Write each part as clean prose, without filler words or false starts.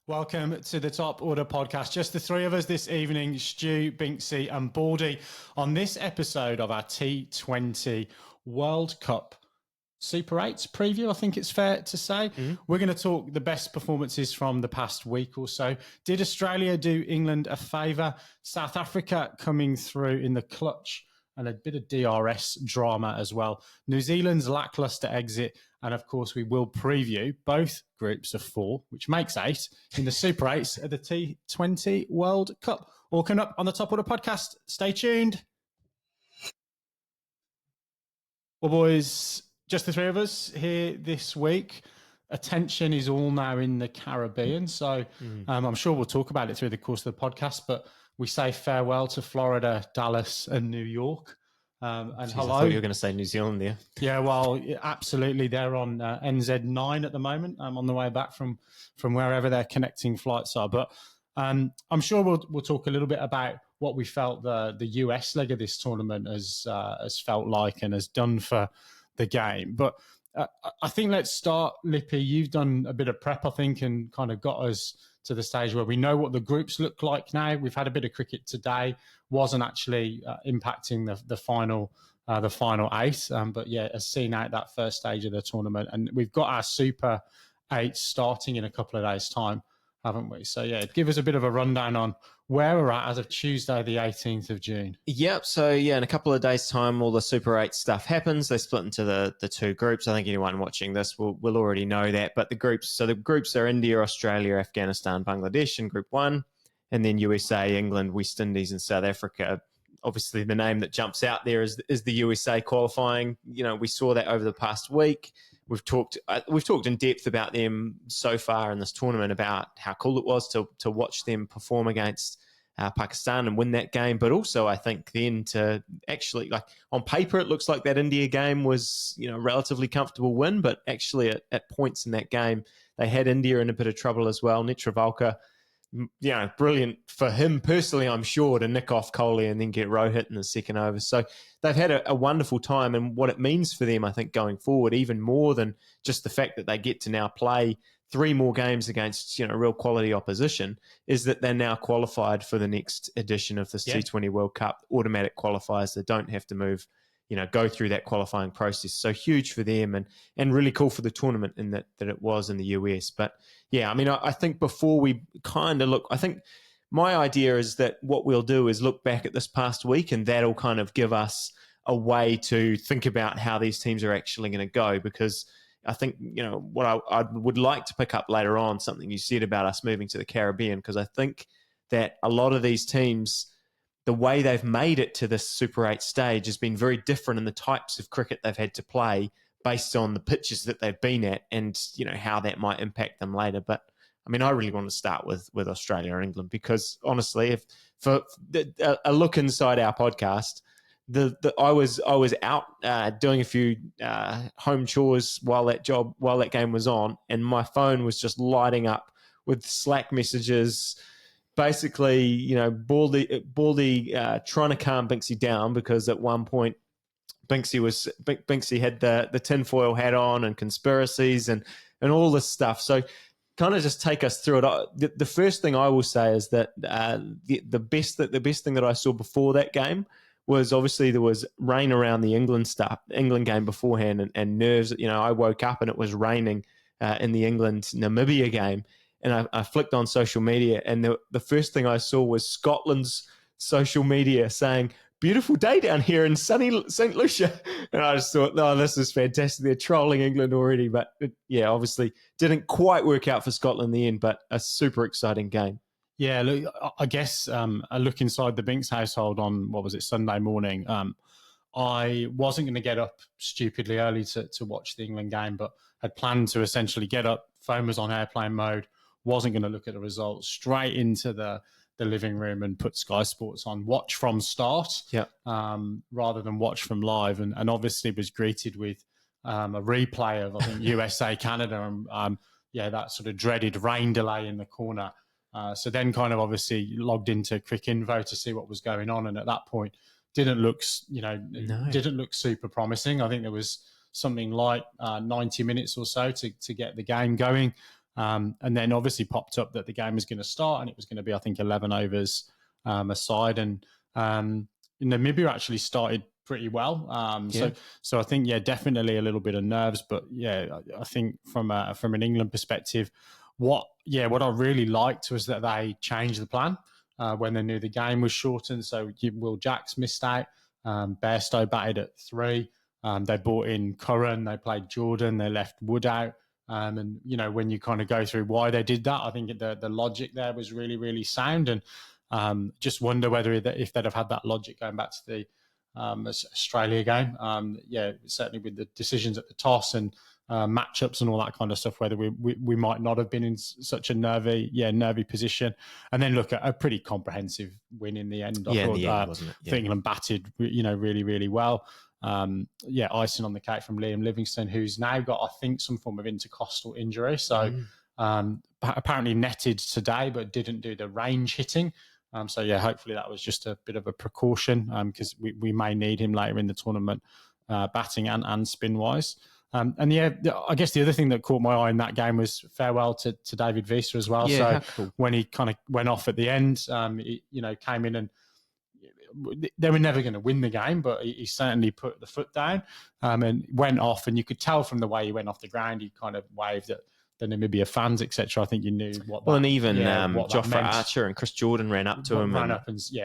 Welcome to the Top Order podcast. Just the three of us this evening, Stu, Binksy and Baldy, on this episode of our T20 World Cup Super 8s preview, I think it's fair to say. We're going to talk the best performances from the past week or so. Did Australia do England a favour? South Africa coming through in the clutch and a bit of DRS drama as well. New Zealand's lacklustre exit. And of course, we will preview both groups of four, which makes 8 in the Super 8s of the T20 World Cup. All coming up on the Top Order podcast. Stay tuned. Well, boys, just the three of us here this week. Attention is all now in the Caribbean. So I'm sure we'll talk about it through the course of the podcast, but we say farewell to Florida, Dallas and New York. And hello. I thought you were going to say New Zealand there. Yeah, well, absolutely. They're on NZ9 at the moment. I'm on the way back from wherever their connecting flights are. But I'm sure we'll talk a little bit about what we felt the US leg of this tournament has felt like and has done for the game. But I think let's start, Lippy. You've done a bit of prep, I think, and kind of got us to the stage where we know what the groups look like now. We've had a bit of cricket today. Wasn't actually impacting the final 8. But yeah, has seen out that first stage of the tournament. And we've got our Super 8 starting in a couple of days' time, haven't we? So yeah, give us a bit of a rundown on where we're at as of Tuesday, the 18th of June. Yep. So yeah, in a couple of days' time, all the Super 8 stuff happens. They split into the two groups. I think anyone watching this will already know that. But the groups are India, Australia, Afghanistan, Bangladesh in Group 1, and then USA, England, West Indies, and South Africa. Obviously, the name that jumps out there is the USA qualifying. You know, we saw that over the past week. We've talked in depth about them so far in this tournament, about how cool it was to watch them perform against Pakistan and win that game. But also, I think then to actually, like, on paper, it looks like that India game was, you know, a relatively comfortable win. But actually, at points in that game, they had India in a bit of trouble as well. Netravalkar, you know, brilliant for him personally, I'm sure, to nick off Kohli and then get Rohit in the second over. So they've had a wonderful time, and what it means for them, I think, going forward, even more than just the fact that they get to now play 3 more games against, you know, real quality opposition, is that they're now qualified for the next edition of this T20 World Cup. Automatic qualifiers. They don't have to move, you know, go through that qualifying process. So huge for them and really cool for the tournament in that it was in the US. But yeah, I mean, I think before we kind of look, I think my idea is that what we'll do is look back at this past week, and that'll kind of give us a way to think about how these teams are actually going to go. Because I think, you know, what I would like to pick up later on, something you said about us moving to the Caribbean, because I think that a lot of these teams, the way they've made it to this Super 8 stage has been very different in the types of cricket they've had to play based on the pitches that they've been at, and, you know, how that might impact them later. But I mean, I really want to start with Australia and England, because honestly, if for a look inside our podcast, I was out doing a few home chores while that game was on, and my phone was just lighting up with Slack messages. Basically, you know, Baldy trying to calm Binksy down, because at one point Binksy had the tinfoil hat on and conspiracies and all this stuff. So kind of just take us through it. The first thing I will say is that the best thing that I saw before that game was, obviously, there was rain around the England game beforehand, and nerves. You know, I woke up and it was raining in the England-Namibia game. And I flicked on social media, and the first thing I saw was Scotland's social media saying, "Beautiful day down here in sunny St. Lucia." And I just thought, no, this is fantastic. They're trolling England already. But yeah, obviously didn't quite work out for Scotland in the end, but a super exciting game. Yeah, look, I guess a look inside the Binks household on, what was it, Sunday morning. I wasn't going to get up stupidly early to watch the England game, but had planned to essentially get up. Phone was on airplane mode. Wasn't going to look at the results. Straight into the living room and put Sky Sports on. Watch from start, rather than watch from live. And obviously was greeted with a replay of, I think, USA Canada, and that sort of dreaded rain delay in the corner. So then kind of obviously logged into Quick Info to see what was going on, and at that point didn't look super promising. I think there was something like 90 minutes or so to get the game going. And then obviously popped up that the game was going to start, and it was going to be, I think, 11 overs aside. And Namibia actually started pretty well. So I think, definitely a little bit of nerves. But I think from an England perspective, what I really liked was that they changed the plan when they knew the game was shortened. So Will Jacks missed out. Bairstow batted at 3. They brought in Curran. They played Jordan. They left Wood out. And when you kind of go through why they did that, I think the logic there was really, really sound. And just wonder whether if they'd have had that logic going back to the Australia game, certainly with the decisions at the toss and matchups and all that kind of stuff, whether we might not have been in such a nervy position. And then look at a pretty comprehensive win in the end. I thought, wasn't it? I think England batted, really, really well. Icing on the cake from Liam Livingstone, who's now got, I think, some form of intercostal injury. So apparently netted today, but didn't do the range hitting. Hopefully that was just a bit of a precaution because we may need him later in the tournament, batting and spin wise. I guess the other thing that caught my eye in that game was farewell to David Visa as well. Yeah, so cool. When he kind of went off at the end, he came in and they were never going to win the game, but he certainly put the foot down and went off. And you could tell from the way he went off the ground, he kind of waved at the Namibia fans, etc. I think you knew what. Well, and even Jofra Archer and Chris Jordan ran up to him.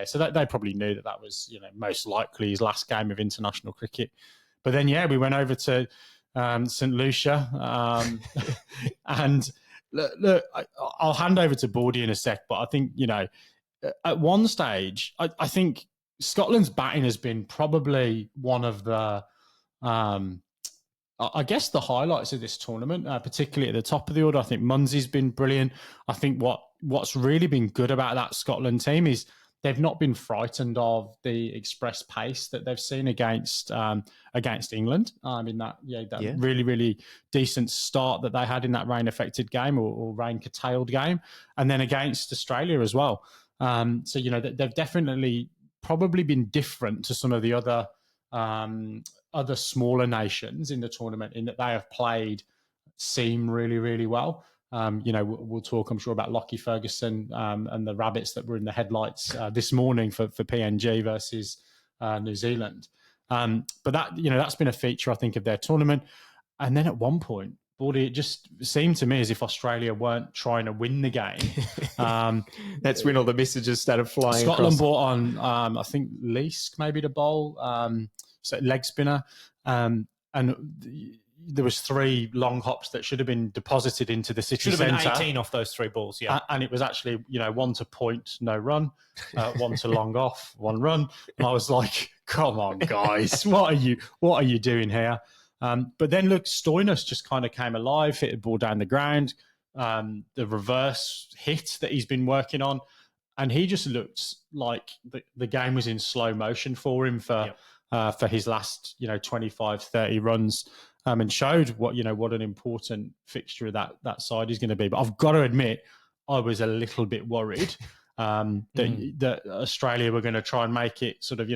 So they probably knew that was most likely his last game of international cricket. But then we went over to St. Lucia, and look, I'll hand over to Baldy in a sec. But I think at one stage, I think Scotland's batting has been probably one of the, I guess, the highlights of this tournament, particularly at the top of the order. I think Munsey's been brilliant. I think what's really been good about that Scotland team is they've not been frightened of the express pace that they've seen against England in that really, really decent start that they had in that rain-affected game or rain-curtailed game, and then against Australia as well. They've definitely probably been different to some of the other smaller nations in the tournament in that they have played seam really, really well. We'll talk, I'm sure, about Lockie Ferguson and the Rabbits that were in the headlights this morning for PNG versus New Zealand. But that's been a feature, I think, of their tournament. And then at one point, Baldy, it just seemed to me as if Australia weren't trying to win the game. That's when all the messages started flying. Scotland brought on, I think, Leask maybe to bowl, leg spinner, and there was 3 long hops that should have been deposited into the city centre. Should have been 18 off those 3 balls, yeah. And it was actually, 1 to point, no run, 1 to long off, 1 run. And I was like, come on, guys, what are you doing here? But then look, Stoinis just kind of came alive, hit a ball down the ground, the reverse hit that he's been working on, and he just looked like the game was in slow motion for him for his last 25, 30 runs, and showed what an important fixture of that side is going to be. But I've got to admit, I was a little bit worried that Australia were going to try and make it sort of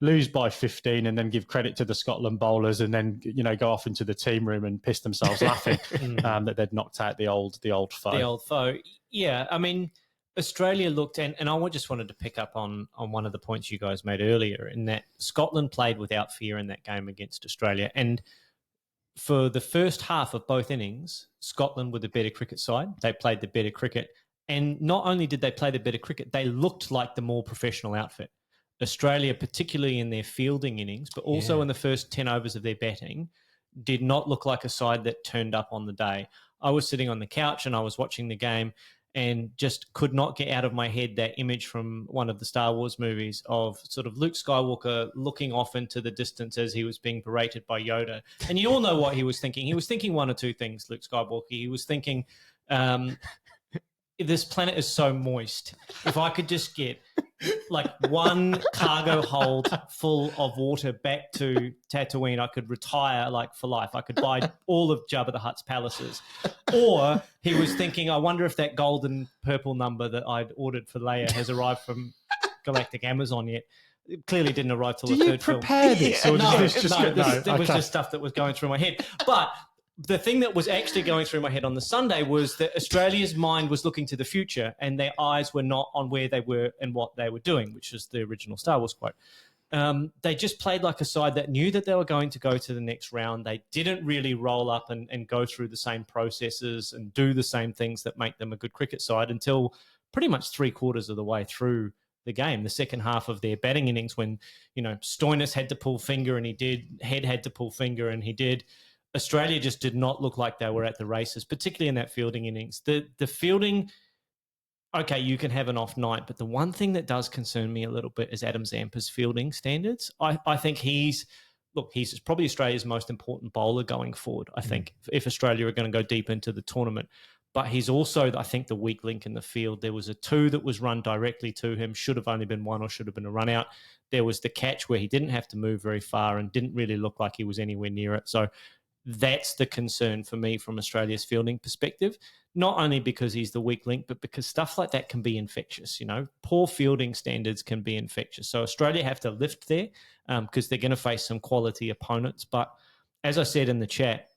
lose by 15 and then give credit to the Scotland bowlers and then, go off into the team room and piss themselves laughing that they'd knocked out the old foe. The old foe. Yeah. I mean, Australia looked, and I just wanted to pick up on one of the points you guys made earlier in that Scotland played without fear in that game against Australia. And for the first half of both innings, Scotland were the better cricket side. They played the better cricket. And not only did they play the better cricket, they looked like the more professional outfit. Australia, particularly in their fielding innings, but also in the first 10 overs of their batting, did not look like a side that turned up on the day. I was sitting on the couch and I was watching the game and just could not get out of my head that image from one of the Star Wars movies of sort of Luke Skywalker looking off into the distance as he was being berated by Yoda. And you all know what he was thinking. He was thinking one or two things, Luke Skywalker. He was thinking, this planet is so moist. If I could just get like one cargo hold full of water back to Tatooine, I could retire for life. I could buy all of Jabba the Hutt's palaces. Or he was thinking, I wonder if that golden purple number that I'd ordered for Leia has arrived from Galactic Amazon yet. It clearly didn't arrive till the third film. Did you prepare this? There was just stuff that was going through my head. But the thing that was actually going through my head on the Sunday was that Australia's mind was looking to the future and their eyes were not on where they were and what they were doing, which is the original Star Wars quote. They just played like a side that knew that they were going to go to the next round. They didn't really roll up and go through the same processes and do the same things that make them a good cricket side until pretty much 3/4 of the way through the game, the second half of their batting innings, when, Stoinis had to pull finger and he did, Head had to pull finger and he did. Australia just did not look like they were at the races, particularly in that fielding innings. The fielding, okay, you can have an off night, but the one thing that does concern me a little bit is Adam Zampa's fielding standards. I think he's probably Australia's most important bowler going forward, I think, if Australia are going to go deep into the tournament. But he's also, I think, the weak link in the field. There was a 2 that was run directly to him, should have only been 1 or should have been a run out. There was the catch where he didn't have to move very far and didn't really look like he was anywhere near it. So that's the concern for me from Australia's fielding perspective, not only because he's the weak link, but because stuff like that can be infectious. Poor fielding standards can be infectious. So Australia have to lift there because they're going to face some quality opponents. But as I said in the chat,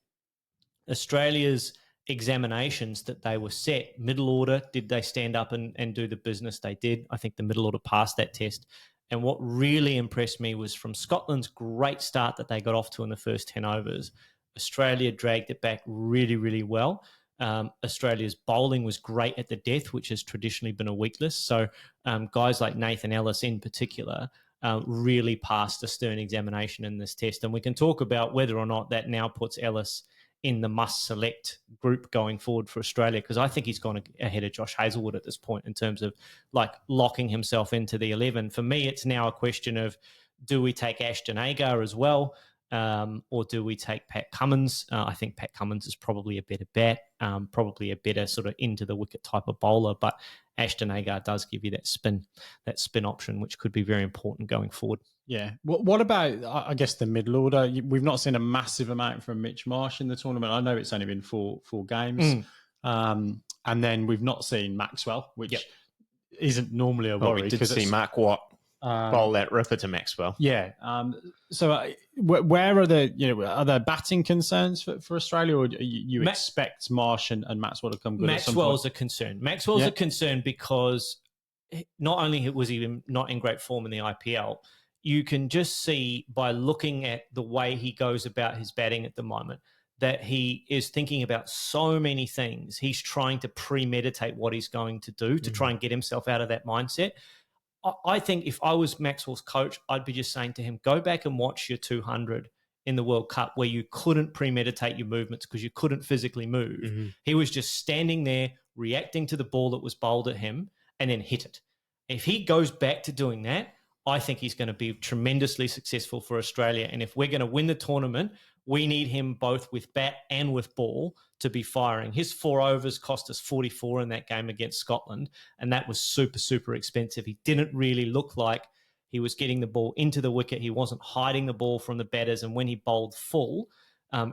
Australia's examinations that they were set, middle order, did they stand up and do the business? They did. I think the middle order passed that test. And what really impressed me was from Scotland's great start that they got off to in the first 10 overs, Australia dragged it back really, really well. Australia's bowling was great at the death, which has traditionally been a weakness. So guys like Nathan Ellis in particular really passed a stern examination in this test. And we can talk about whether or not that now puts Ellis in the must-select group going forward for Australia, because I think he's gone ahead of Josh Hazlewood at this point in terms of locking himself into the 11. For me, it's now a question of, do we take Ashton Agar as well? Or do we take Pat Cummins? I think Pat Cummins is probably a better bat, probably a better sort of into the wicket type of bowler, but Ashton Agar does give you that spin option, which could be very important going forward. Yeah. What about, I guess, the middle order? We've not seen a massive amount from Mitch Marsh in the tournament. I know it's only been four games. And then we've not seen Maxwell, which isn't normally a worry. We did see Mark Watt bowl that ripper to Maxwell. Yeah. So where are are there batting concerns for Australia, or do you expect Marsh and Maxwell to come good? Maxwell's a concern. Maxwell's a concern because not only was he not in great form in the IPL, you can just see by looking at the way he goes about his batting at the moment that he is thinking about so many things. He's trying to premeditate what he's going to do to try and get himself out of that mindset. I think if I was Maxwell's coach, I'd be just saying to him, go back and watch your 200 in the World Cup where you couldn't premeditate your movements because you couldn't physically move. He was just standing there reacting to the ball that was bowled at him and then hit it. If he goes back to doing that, I think he's going to be tremendously successful for Australia. And if we're going to win the tournament, we need him both with bat and with ball to be firing. His 4 overs cost us 44 in that game against Scotland, and that was super, super expensive. He didn't really look like he was getting the ball into the wicket. He wasn't hiding the ball from the batters, and when he bowled full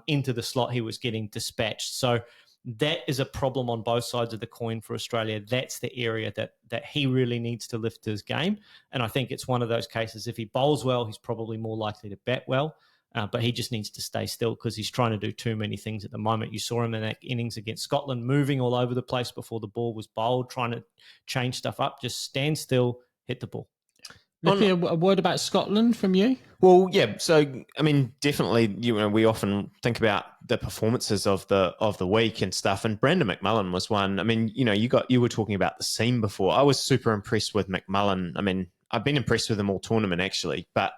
into the slot, he was getting dispatched. So that is a problem on both sides of the coin for Australia. That's the area that he really needs to lift his game. And I think it's one of those cases, if he bowls well, he's probably more likely to bat well. But he just needs to stay still because he's trying to do too many things at the moment. You saw him in that innings against Scotland, moving all over the place before the ball was bowled, trying to change stuff up. Just stand still, hit the ball. Lippy, a word about Scotland from you? Well, yeah. So, I mean, definitely, we often think about the performances of the week and stuff. And Brandon McMullen was one. I mean, you were talking about the seam before. I was super impressed with McMullen. I mean, I've been impressed with him all tournament actually, but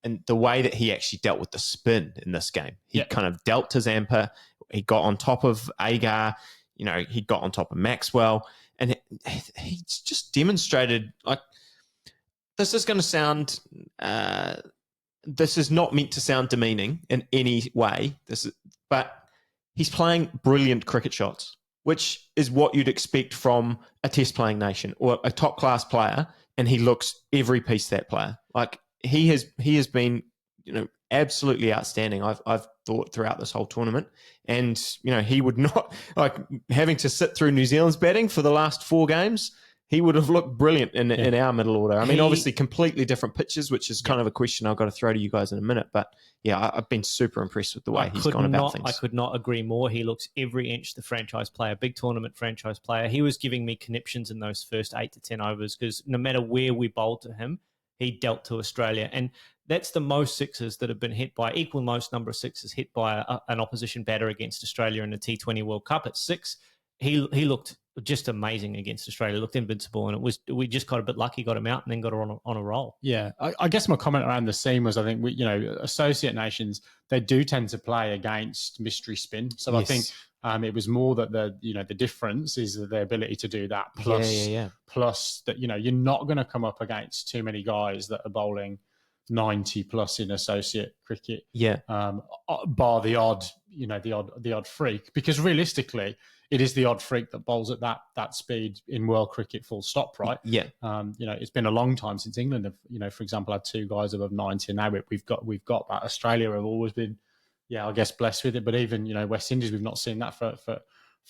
and the way that he actually dealt with the spin in this game, he kind of dealt to Zampa. He got on top of Agar. He got on top of Maxwell, and he's just demonstrated like. This is going to sound. This is not meant to sound demeaning in any way. But he's playing brilliant cricket shots, which is what you'd expect from a Test playing nation or a top class player. And he looks every piece that player. Like he has been, absolutely outstanding. I've thought throughout this whole tournament, and he would not like having to sit through New Zealand's batting for the last 4 games. he would have looked brilliant in our middle order. I mean, obviously completely different pitches, which is kind of a question I've got to throw to you guys in a minute. But yeah, I've been super impressed with the way he's gone about things. I could not agree more. He looks every inch the franchise player, big tournament franchise player. He was giving me conniptions in those first 8 to 10 overs because no matter where we bowled to him, he dealt to Australia. And that's the most sixes that have been hit by, equal most number of sixes hit by an opposition batter against Australia in the T20 World Cup at 6. He looked just amazing against Australia, looked invincible, and we just got a bit lucky, got him out, and then got her on a roll. Yeah, I guess my comment around the seam was I think associate nations, they do tend to play against mystery spin. So yes. I think it was more that the difference is their ability to do that plus that you're not going to come up against too many guys that are bowling 90 plus in associate cricket. Yeah, bar the odd the odd freak, because realistically it is the odd freak that bowls at that speed in world cricket, full stop, right? Yeah. It's been a long time since England have, for example, had 2 guys above 90. Now we've got that. Australia have always been, I guess, blessed with it. But even, West Indies, we've not seen that for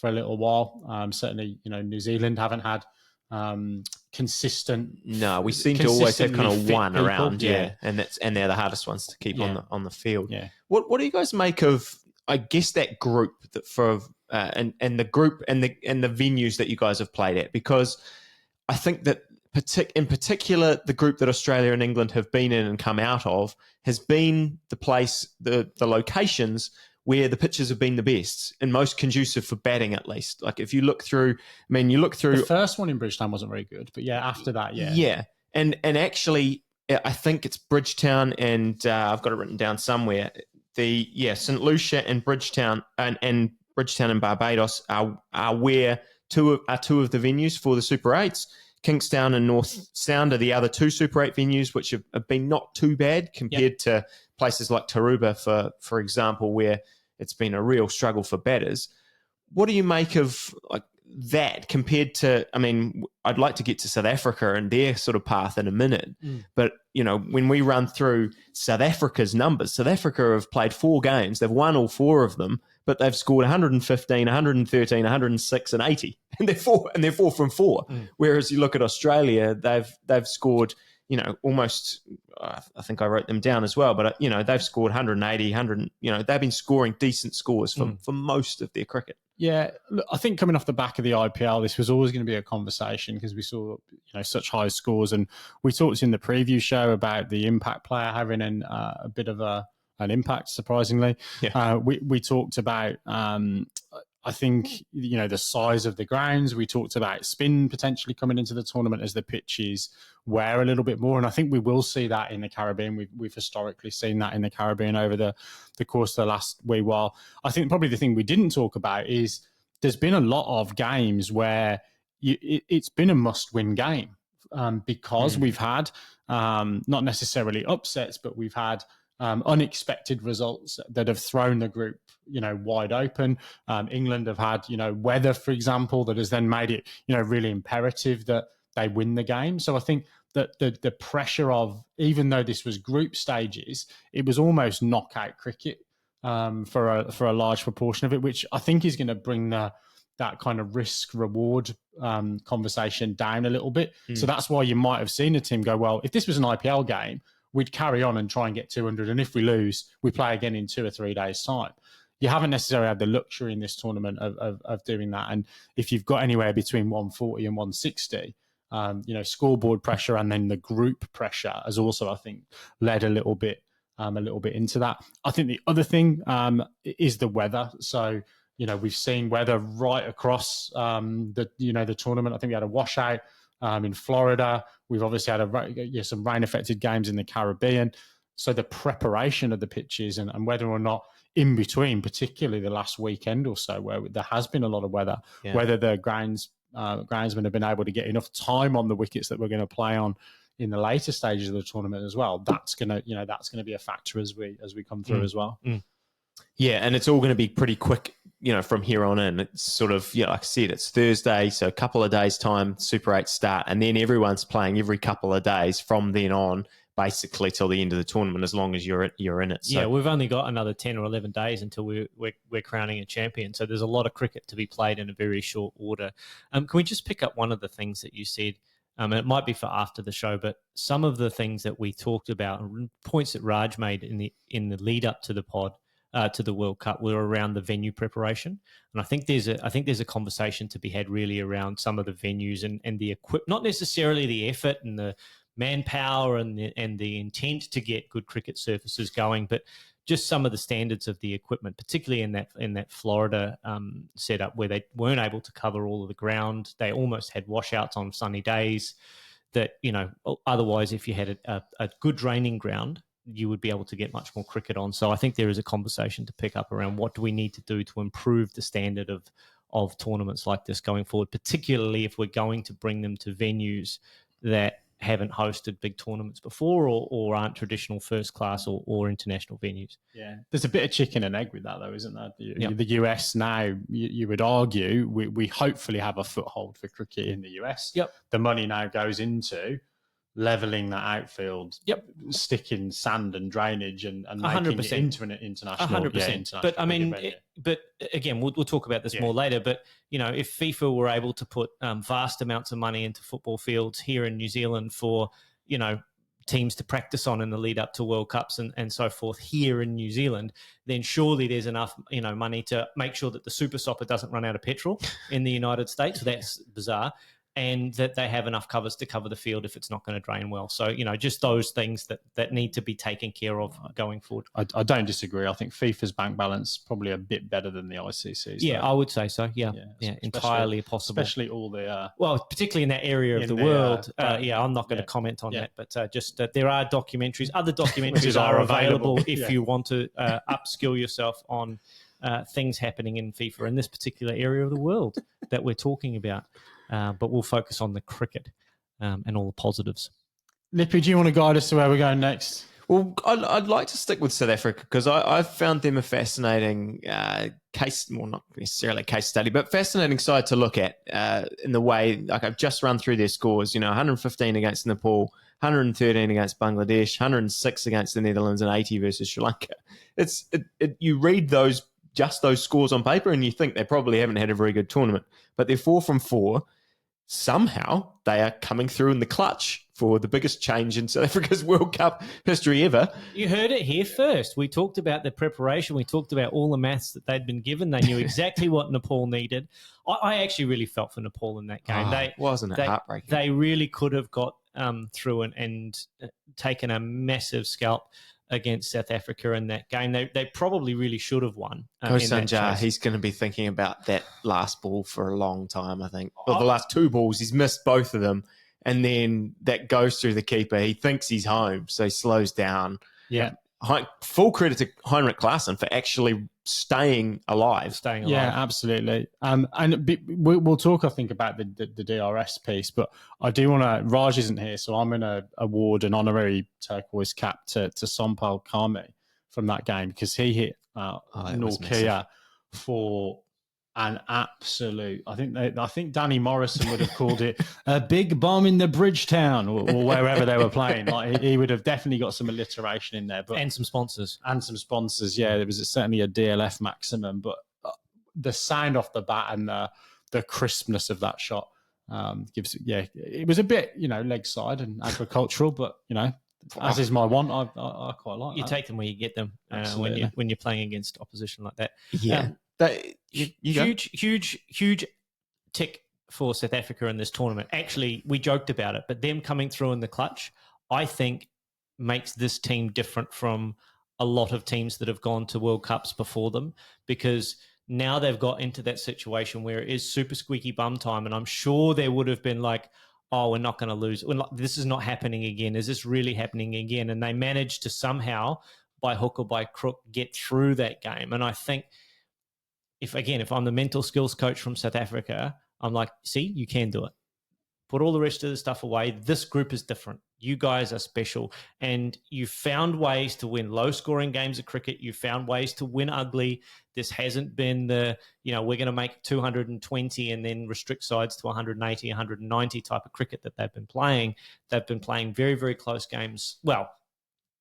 a little while. Certainly, New Zealand haven't had consistent. No, we seem to always have kind of one people. around, and they're the hardest ones to keep on the field. Yeah. What do you guys make of, I guess, that group that and the group and the venues that you guys have played at? Because I think that in particular, the group that Australia and England have been in and come out of has been the place, the locations where the pitches have been the best and most conducive for batting, at least. Like if you look through, the first one in Bridgetown wasn't very good, but after that, and actually, I think it's Bridgetown, and I've got it written down somewhere. St. Lucia and Bridgetown and Bridgetown and Barbados are where two of the venues for the Super 8s. Kingstown and North Sound are the other 2 Super 8 venues, which have been not too bad compared to places like Tarouba, for example, where it's been a real struggle for batters. What do you make of that compared to, I'd like to get to South Africa and their sort of path in a minute, but when we run through South Africa's numbers, South Africa have played 4 games, they've won all 4 of them, but they've scored 115, 113, 106 and 80, and they're 4 from 4. Whereas you look at Australia, they've scored, almost, I think I wrote them down as well, but they've scored 180, 100, they've been scoring decent scores for most of their cricket. Yeah, look, I think coming off the back of the IPL, this was always going to be a conversation because we saw such high scores, and we talked in the preview show about the impact player having a bit of an impact. Surprisingly, we talked about I think the size of the grounds. We talked about spin potentially coming into the tournament as the pitches wear a little bit more, and I think we will see that in the Caribbean. We've historically seen that in the Caribbean over the course of the last wee while. I think probably the thing we didn't talk about is there's been a lot of games where it's been a must-win game because we've had not necessarily upsets, but we've had unexpected results that have thrown the group, wide open. England have had, weather, for example, that has then made it, really imperative that they win the game. So I think that the pressure of, even though this was group stages, it was almost knockout cricket for a large proportion of it, which I think is going to bring that kind of risk-reward conversation down a little bit. So that's why you might have seen a team go, well, if this was an IPL game, we'd carry on and try and get 200. And if we lose, we play again in 2 or 3 days' time. You haven't necessarily had the luxury in this tournament of doing that. And if you've got anywhere between 140 and 160, scoreboard pressure and then the group pressure has also, I think, led a little bit into that. I think the other thing is the weather. So, we've seen weather right across the tournament. I think we had a washout in Florida. We've obviously had some rain-affected games in the Caribbean. So the preparation of the pitches and whether or not in between, particularly the last weekend or so, where there has been a lot of weather, whether the groundsmen have been able to get enough time on the wickets that we're going to play on in the later stages of the tournament as well. That's going to be a factor as we come through as well. Yeah, and it's all going to be pretty quick, from here on in. It's sort of, like I said, it's Thursday, so a couple of days' time, Super 8 start, and then everyone's playing every couple of days from then on. basically till the end of the tournament, as long as you're in it. So, yeah, we've only got another 10 or 11 days until we're crowning a champion. So there's a lot of cricket to be played in a very short order. Can we just pick up one of the things that you said? And it might be for after the show, but some of the things that we talked about, points that Raj made in the lead up to the pod, to the World Cup, were around the venue preparation. And I think there's a conversation to be had really around some of the venues and the equipment, not necessarily the effort and the manpower and the intent to get good cricket surfaces going, but just some of the standards of the equipment, particularly in that Florida setup where they weren't able to cover all of the ground. They almost had washouts on sunny days that, otherwise if you had a good draining ground, you would be able to get much more cricket on. So I think there is a conversation to pick up around what do we need to do to improve the standard of tournaments like this going forward, particularly if we're going to bring them to venues that haven't hosted big tournaments before or aren't traditional first class or international venues. Yeah, there's a bit of chicken and egg with that, though, isn't there? The US now, you would argue, we hopefully have a foothold for cricket in the US. Yep. The money now goes into levelling that outfield, sticking sand and drainage and making 100%. it into an international. 100%. But I mean, but again, we'll talk about this more later. But if FIFA were able to put vast amounts of money into football fields here in New Zealand for teams to practice on in the lead up to World Cups and so forth here in New Zealand, then surely there's enough money to make sure that the Super Stopper doesn't run out of petrol in the United States. So that's bizarre. And that they have enough covers to cover the field if it's not going to drain well. So, just those things that need to be taken care of going forward. I don't disagree. I think FIFA's bank balance probably a bit better than the ICC's. Yeah, I would say so. Yeah, entirely possible. Especially all the... particularly in that area of the world. I'm not going to comment on that, but just that there are documentaries. Other documentaries are available if you want to upskill yourself on things happening in FIFA in this particular area of the world that we're talking about. But we'll focus on the cricket and all the positives. Lippy, do you want to guide us to where we're going next? Well, I'd like to stick with South Africa because I've found them a fascinating case, well, not necessarily a case study, but fascinating side to look at in the way, like I've just run through their scores, 115 against Nepal, 113 against Bangladesh, 106 against the Netherlands, and 80 versus Sri Lanka. You read those scores on paper and you think they probably haven't had a very good tournament, but they're 4 from 4. Somehow they are coming through in the clutch for the biggest change in South Africa's World Cup history ever. You heard it here first. We talked about the preparation. We talked about all the maths that they'd been given. They knew exactly what Nepal needed. I actually really felt for Nepal in that game. Wasn't it heartbreaking? They really could have got through and taken a massive scalp against South Africa in that game. They probably really should have won. Coach Sanjar, he's going to be thinking about that last ball for a long time, I think. Well, the last 2 balls, he's missed both of them. And then that goes through the keeper. He thinks he's home, so he slows down. Yeah. Full credit to Heinrich Klaasen for actually staying alive. Yeah, absolutely. And we'll talk, I think, about the DRS piece, but I do want to... Raj isn't here, so I'm going to award an honorary turquoise cap to Sompal Kame from that game because he hit Norkia for an absolute... I think Danny Morrison would have called it a big bomb in the Bridgetown or wherever they were playing. Like he would have definitely got some alliteration in there, and some sponsors. Yeah, there was certainly a DLF maximum, but the sound off the bat and the crispness of that shot gives. Yeah, it was a bit leg side and agricultural, but as is my want, I quite like. You take them where you get them when you're playing against opposition like that. Yeah. Huge tick for South Africa in this tournament. Actually, we joked about it, but them coming through in the clutch, I think, makes this team different from a lot of teams that have gone to World Cups before them because now they've got into that situation where it is super squeaky bum time, and I'm sure there would have been like, oh, we're not going to lose. This is not happening again. Is this really happening again? And they managed to somehow, by hook or by crook, get through that game. And I think if I'm the mental skills coach from South Africa, I'm like, see, you can do it. Put all the rest of the stuff away. This group is different. You guys are special. And you found ways to win low-scoring games of cricket. You found ways to win ugly. This hasn't been the, we're going to make 220 and then restrict sides to 180, 190 type of cricket that they've been playing. They've been playing very, very close games. Well,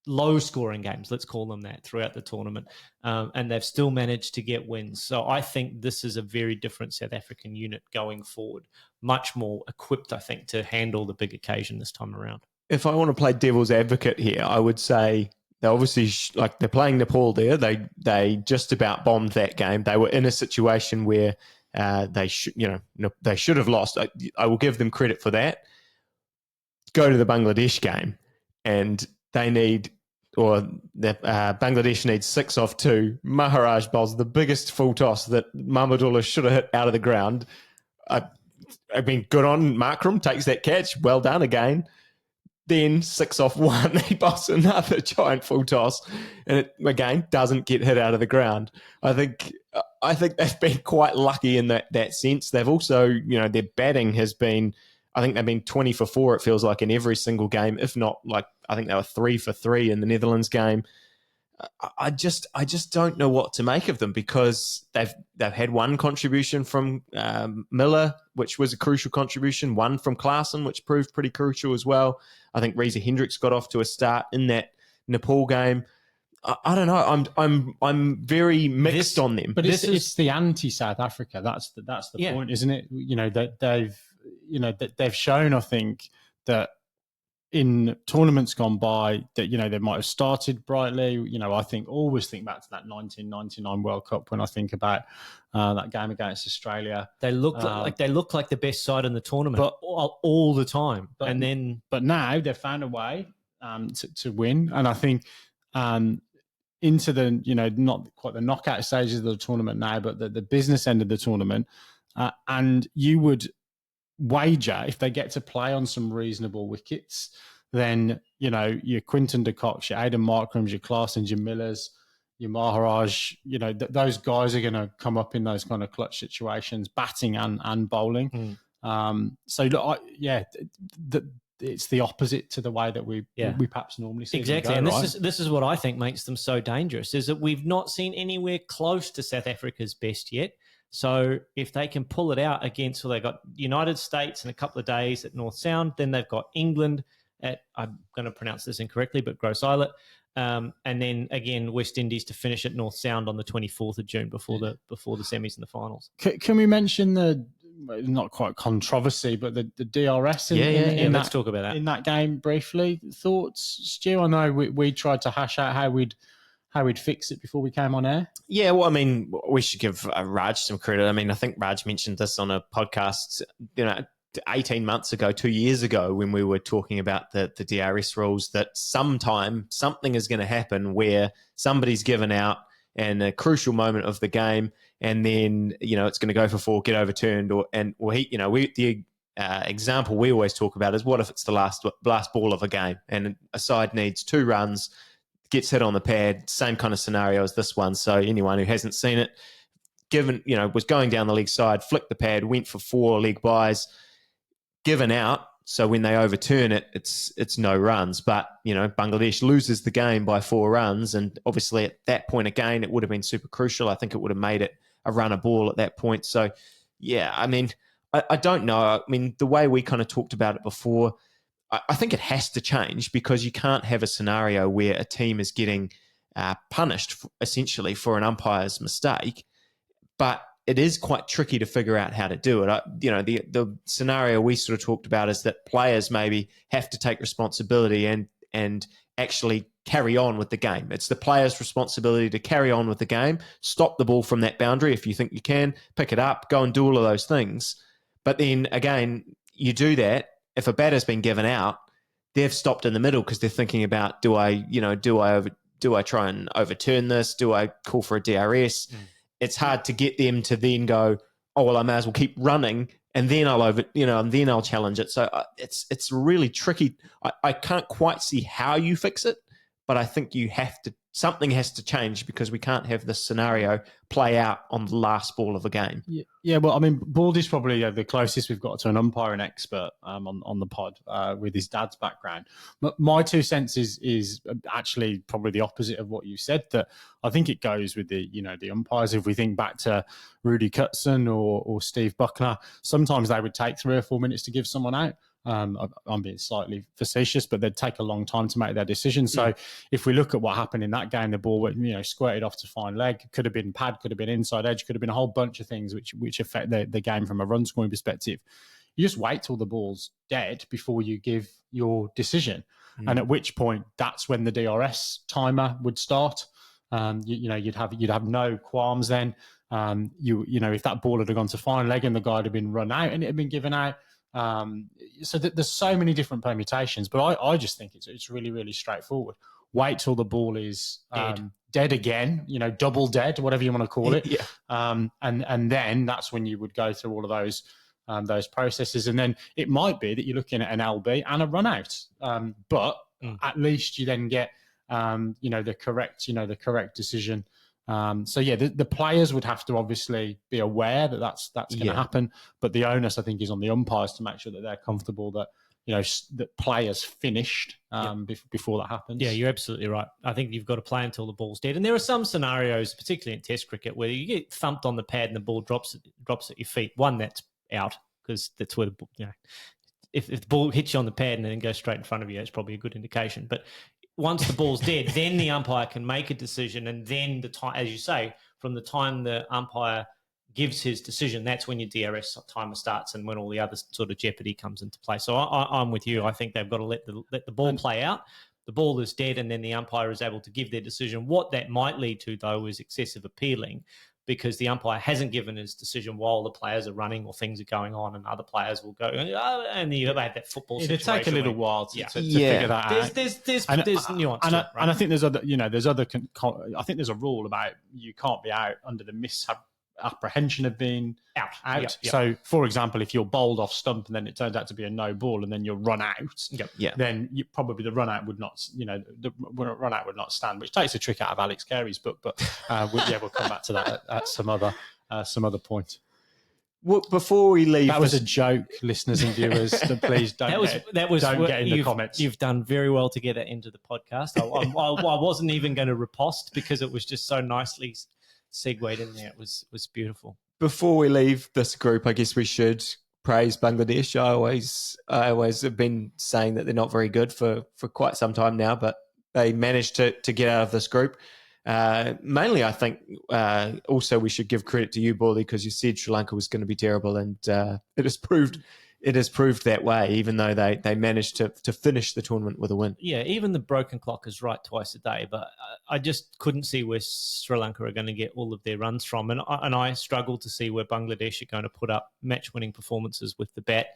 low-scoring games, let's call them that, throughout the tournament. And they've still managed to get wins. So I think this is a very different South African unit going forward. Much more equipped, I think, to handle the big occasion this time around. If I want to play devil's advocate here, I would say they obviously they're playing Nepal there. They just about bombed that game. They were in a situation where they should have lost. I will give them credit for that. Go to the Bangladesh game, and they need, or Bangladesh needs 6 off 2. Maharaj bowls the biggest full toss that Mahmudullah should have hit out of the ground. I mean, good on Markram, takes that catch. Well done again. Then 6 off 1, he bowls another giant full toss, and it again doesn't get hit out of the ground. I think they've been quite lucky in that sense. They've also, their batting has been, I think they've been 20 for 4. It feels like in every single game, if not I think they were 3 for 3 in the Netherlands game. I just don't know what to make of them, because they've had one contribution from Miller, which was a crucial contribution, one from Klaasen, which proved pretty crucial as well. I think Reza Hendricks got off to a start in that Nepal game. I don't know. I'm very mixed on them. But it's the anti-South Africa. That's the point, isn't it? That they've shown, I think, that in tournaments gone by, that they might have started brightly. I always think back to that 1999 World Cup when I think about that game against Australia. They look like the best side in the tournament, but all the time. But now they've found a way to win, and I think into the not quite the knockout stages of the tournament now, but the business end of the tournament, and you would wager if they get to play on some reasonable wickets, then your Quinton de Kock, your Aidan Markrams, your Klaasens, your Millers, your Maharaj, those guys are going to come up in those kind of clutch situations, batting and bowling. It's the opposite to the way that we perhaps normally see. Exactly, them go, and this is what I think makes them so dangerous, is that we've not seen anywhere close to South Africa's best yet. So if they can pull it out against, they've got United States in a couple of days at North Sound, then they've got England at, I'm going to pronounce this incorrectly, but Gross Islet, and then again West Indies to finish at North Sound on the 24th of June before the semis and the finals. Can we mention the not quite controversy, but the DRS let's talk about that in that game briefly? Thoughts, Stu? I know we tried to hash out how we'd fix it before we came on air. Yeah, well, I mean, we should give Raj some credit. I mean, I think Raj mentioned this on a podcast, 18 months ago, 2 years ago, when we were talking about the DRS rules, that sometime something is going to happen where somebody's given out in a crucial moment of the game, and then it's going to go for 4, get overturned, the example we always talk about is, what if it's the last ball of a game and a side needs 2 runs, gets hit on the pad, same kind of scenario as this one. So anyone who hasn't seen it, was going down the leg side, flicked the pad, went for 4 leg byes, given out. So when they overturn it, it's no runs. But, Bangladesh loses the game by 4 runs. And obviously at that point again, it would have been super crucial. I think it would have made it a runner ball at that point. So, yeah, I mean, I don't know. I mean, the way we kind of talked about it before, I think it has to change, because you can't have a scenario where a team is getting punished essentially for an umpire's mistake, but it is quite tricky to figure out how to do it. The scenario we sort of talked about is that players maybe have to take responsibility and actually carry on with the game. It's the player's responsibility to carry on with the game, stop the ball from that boundary if you think you can, pick it up, go and do all of those things. But then again, you do that. If a batter's been given out, they've stopped in the middle because they're thinking about, do I try and overturn this? Do I call for a DRS? It's hard to get them to then go, oh, well, I may as well keep running, and then I'll challenge it. So it's really tricky. I can't quite see how you fix it, but I think you have to something has to change because we can't have this scenario play out on the last ball of a game. Yeah, well, I mean, Baldy's probably the closest we've got to an umpiring expert on the pod with his dad's background. But my 2 cents is actually probably the opposite of what you said. That I think it goes with the umpires. If we think back to Rudy Cutson or Steve Buckner, sometimes they would take 3 or 4 minutes to give someone out. I'm being slightly facetious, but they'd take a long time to make their decision. So if we look at what happened in that game, the ball squirted off to fine leg, could have been pad, could have been inside edge, could have been a whole bunch of things which affect the game from a run scoring perspective. You just wait till the ball's dead before you give your decision. And at which point, that's when the DRS timer would start. You'd have no qualms then. If that ball had gone to fine leg and the guy had been run out and it had been given out. So there's so many different permutations, but I just think it's really, really straightforward. Wait till the ball is dead again, double dead, whatever you want to call it. And then that's when you would go through all of those processes. And then it might be that you're looking at an LB and a run out. But at least you then get, the correct decision. The players would have to obviously be aware that that's going to happen, but the onus, I think, is on the umpires to make sure that they're comfortable that that players finished before that happens. Yeah, you're absolutely right. I think you've got to play until the ball's dead, and there are some scenarios, particularly in Test cricket, where you get thumped on the pad and the ball drops at your feet. One, that's out because that's where if the ball hits you on the pad and then goes straight in front of you, it's probably a good indication. But once the ball's dead, then the umpire can make a decision, and then the time, as you say, from the time the umpire gives his decision, that's when your DRS timer starts and when all the other sort of jeopardy comes into play. So I'm with you. I think they've got to let the ball play out. The ball is dead, and then the umpire is able to give their decision. What that might lead to, though, is excessive appealing, because the umpire hasn't given his decision while the players are running or things are going on, and other players will go, and you have that football situation. It'll take a little while to figure that out. There's nuance and to it, right? And I think there's other, I think there's a rule about you can't be out under the misapprehension of being out. Yep. So, for example, if you're bowled off stump and then it turns out to be a no ball and then you're run out, then probably the run out would not, stand, which takes a trick out of Alex Carey's book. But we'll come back to that at some other point. Well, before we leave, that was a joke, listeners and viewers. So please don't get in the comments. You've done very well to get it into the podcast. I wasn't even going to riposte because it was just so nicely segued in there. It was beautiful. Before we leave this group, I guess we should praise Bangladesh. I always have been saying that they're not very good for quite some time now, but they managed to get out of this group. Mainly, I think also we should give credit to you, Baldy, because you said Sri Lanka was going to be terrible, and it has proved that way, even though they managed to finish the tournament with a win. Yeah, even the broken clock is right twice a day, but I just couldn't see where Sri Lanka are going to get all of their runs from, and I struggle to see where Bangladesh are going to put up match-winning performances with the bat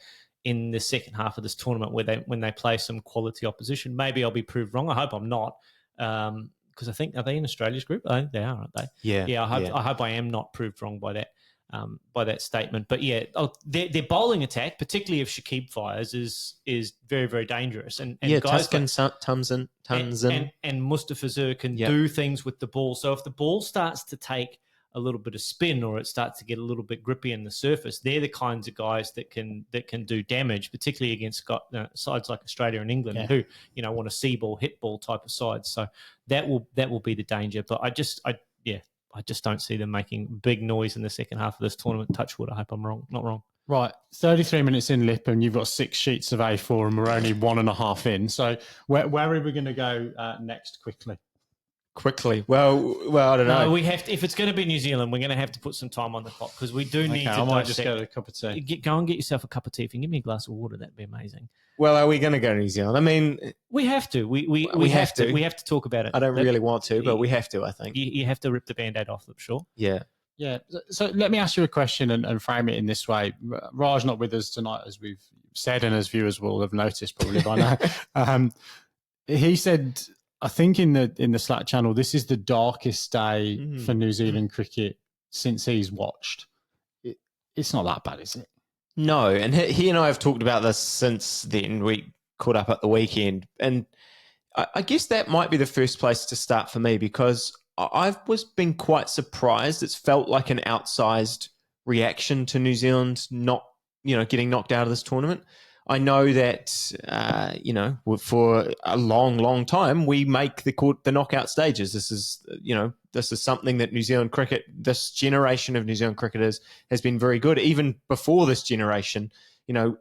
in the second half of this tournament, when they play some quality opposition. Maybe I'll be proved wrong. I hope I'm not. Because I think, are they in Australia's group? I think they are, aren't they? Yeah. I hope I am not proved wrong by that statement. But yeah, their bowling attack, particularly if Shakib fires, is very, very dangerous. And guys Tuscan, Tunzen, and Mustafizur can do things with the ball. So if the ball starts to take a little bit of spin, or it starts to get a little bit grippy in the surface, they're the kinds of guys that can do damage, particularly against sides like Australia and England, who want a see ball, hit ball type of sides. So that will be the danger. But I just don't see them making big noise in the second half of this tournament. Touch wood. I hope I'm not wrong. Right, 33 minutes in, Lip, and you've got 6 sheets of A4, and we're only 1.5 in. So where are we going to go next? Quickly. Well, I don't know. No, we have to, if it's going to be New Zealand, we're going to have to put some time on the clock, because we do need to. I might just get a cup of tea. Go and get yourself a cup of tea. If you can give me a glass of water, that'd be amazing. Well, are we going to go to New Zealand? I mean, we have to. We have to. We have to talk about it. I don't really want to, but we have to. I think you have to rip the Band-Aid off. I'm sure. Yeah. Yeah. So let me ask you a question and frame it in this way. Raj not with us tonight, as we've said, and as viewers will have noticed probably by now. He said, I think in the Slack channel, this is the darkest day for New Zealand cricket since he's watched. It's not that bad, is it? No, and he and I have talked about this since then. We caught up at the weekend, and I guess that might be the first place to start for me, because I've been quite surprised. It's felt like an outsized reaction to New Zealand not, getting knocked out of this tournament. I know that, for a long, long time, we make the knockout stages. This is something that New Zealand cricket, this generation of New Zealand cricketers has been very good. Even before this generation,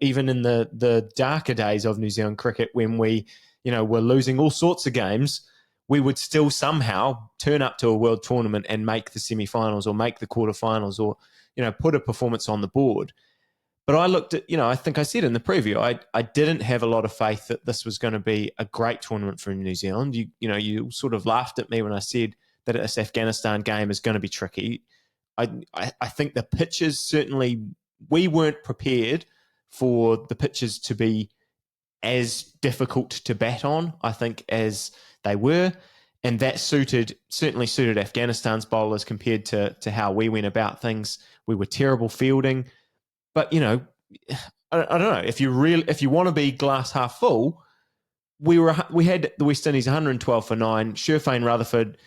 even in the darker days of New Zealand cricket, when we, were losing all sorts of games, we would still somehow turn up to a world tournament and make the semi-finals or make the quarterfinals or, put a performance on the board. But I looked at, I think I said in the preview, I didn't have a lot of faith that this was going to be a great tournament for New Zealand. You sort of laughed at me when I said that this Afghanistan game is going to be tricky. I think the pitches, certainly, we weren't prepared for the pitches to be as difficult to bat on, I think, as they were. And that certainly suited Afghanistan's bowlers compared to how we went about things. We were terrible fielding. But, I don't know. If you want to be glass half full, we had the West Indies 112 for 9. Sherfane Rutherford,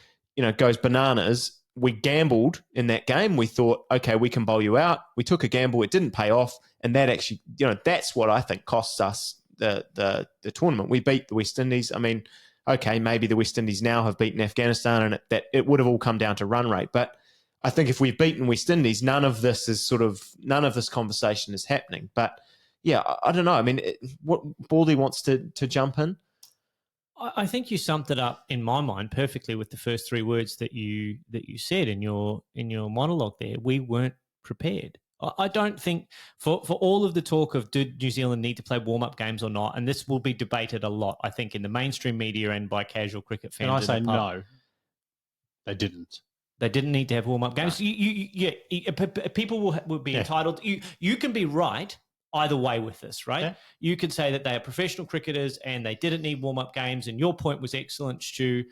goes bananas. We gambled in that game. We thought, okay, we can bowl you out. We took a gamble. It didn't pay off. And that actually, that's what I think costs us the tournament. We beat the West Indies. I mean, okay, maybe the West Indies now have beaten Afghanistan and it would have all come down to run rate. But I think if we've beaten West Indies, none of this conversation is happening. But yeah, I don't know. I mean, what Baldy wants to jump in? I think you summed it up in my mind perfectly with the first three words that you said in your monologue there. We weren't prepared. I don't think for all of the talk of did New Zealand need to play warm-up games or not, and this will be debated a lot, I think, in the mainstream media and by casual cricket fans. And I say no, they didn't. They didn't need to have warm-up games. No. People will be entitled. You can be right either way with this, right? Yeah. You could say that they are professional cricketers and they didn't need warm-up games, and your point was excellent, Stu,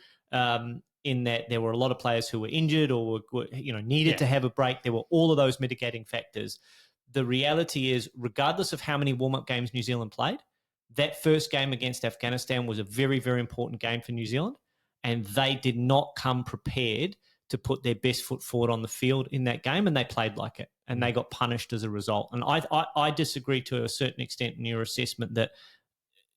in that there were a lot of players who were injured or needed to have a break. There were all of those mitigating factors. The reality is, regardless of how many warm-up games New Zealand played, that first game against Afghanistan was a very, very important game for New Zealand, and they did not come prepared to put their best foot forward on the field in that game, and they played like it, and they got punished as a result. And I disagree to a certain extent in your assessment that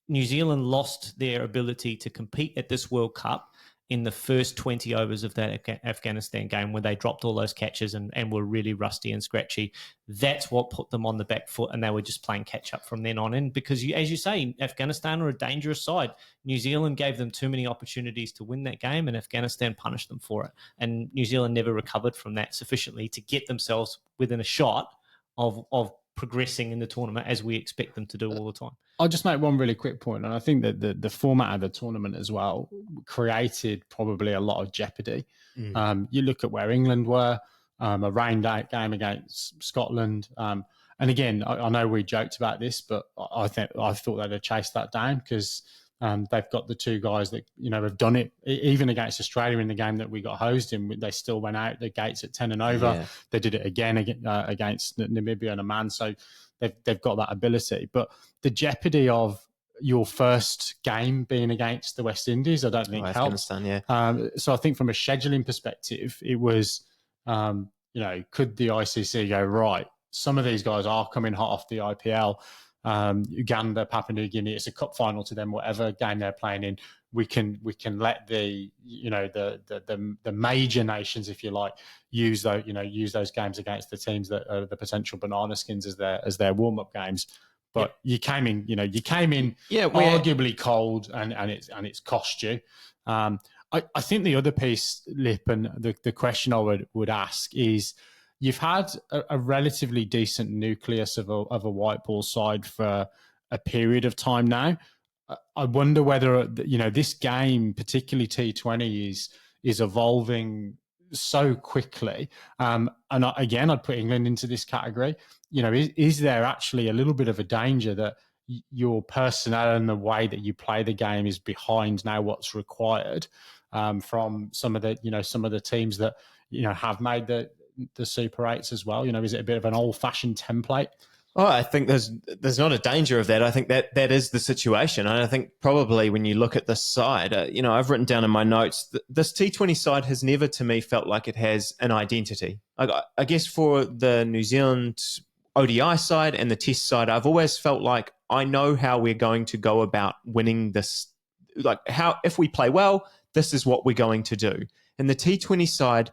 New Zealand lost their ability to compete at this World Cup in the first 20 overs of that Afghanistan game, where they dropped all those catches and were really rusty and scratchy. That's what put them on the back foot, and they were just playing catch-up from then on in, because, as you say, Afghanistan are a dangerous side. New Zealand gave them too many opportunities to win that game, and Afghanistan punished them for it. And New Zealand never recovered from that sufficiently to get themselves within a shot of progressing in the tournament, as we expect them to do all the time. I'll just make one really quick point, and I think that the format of the tournament as well created probably a lot of jeopardy. You look at where England were, a rained-out game against Scotland, and again, I know we joked about this, but I thought they'd have chased that down, because they've got the two guys that have done it even against Australia in the game that we got hosed in. They still went out the gates at 10 and over. Yeah. They did it again against Namibia and Oman. So they've got that ability. But the jeopardy of your first game being against the West Indies, I don't think helps. Yeah. So I think from a scheduling perspective, it was, could the ICC go, right, some of these guys are coming hot off the IPL, Uganda, Papua New Guinea, it's a cup final to them, whatever game they're playing in. We can let the major nations, if you like, use those games against the teams that are the potential banana skins as their warm up games. But you came in arguably cold, and it's cost you. I think the other piece, Lip, and the question I would ask is, you've had a relatively decent nucleus of a white ball side for a period of time now. I wonder whether this game, particularly T20, is evolving so quickly. And I'd put England into this category. Is there actually a little bit of a danger that your personnel and the way that you play the game is behind now what's required from some of the teams that have made the Super 8s as well? Is it a bit of an old-fashioned template? Oh, I think there's not a danger of that. I think that is the situation. And I think probably when you look at this side, I've written down in my notes that this T20 side has never to me felt like it has an identity. I guess for the New Zealand ODI side and the Test side, I've always felt like I know how we're going to go about winning this. Like how, if we play well, this is what we're going to do. And the T20 side,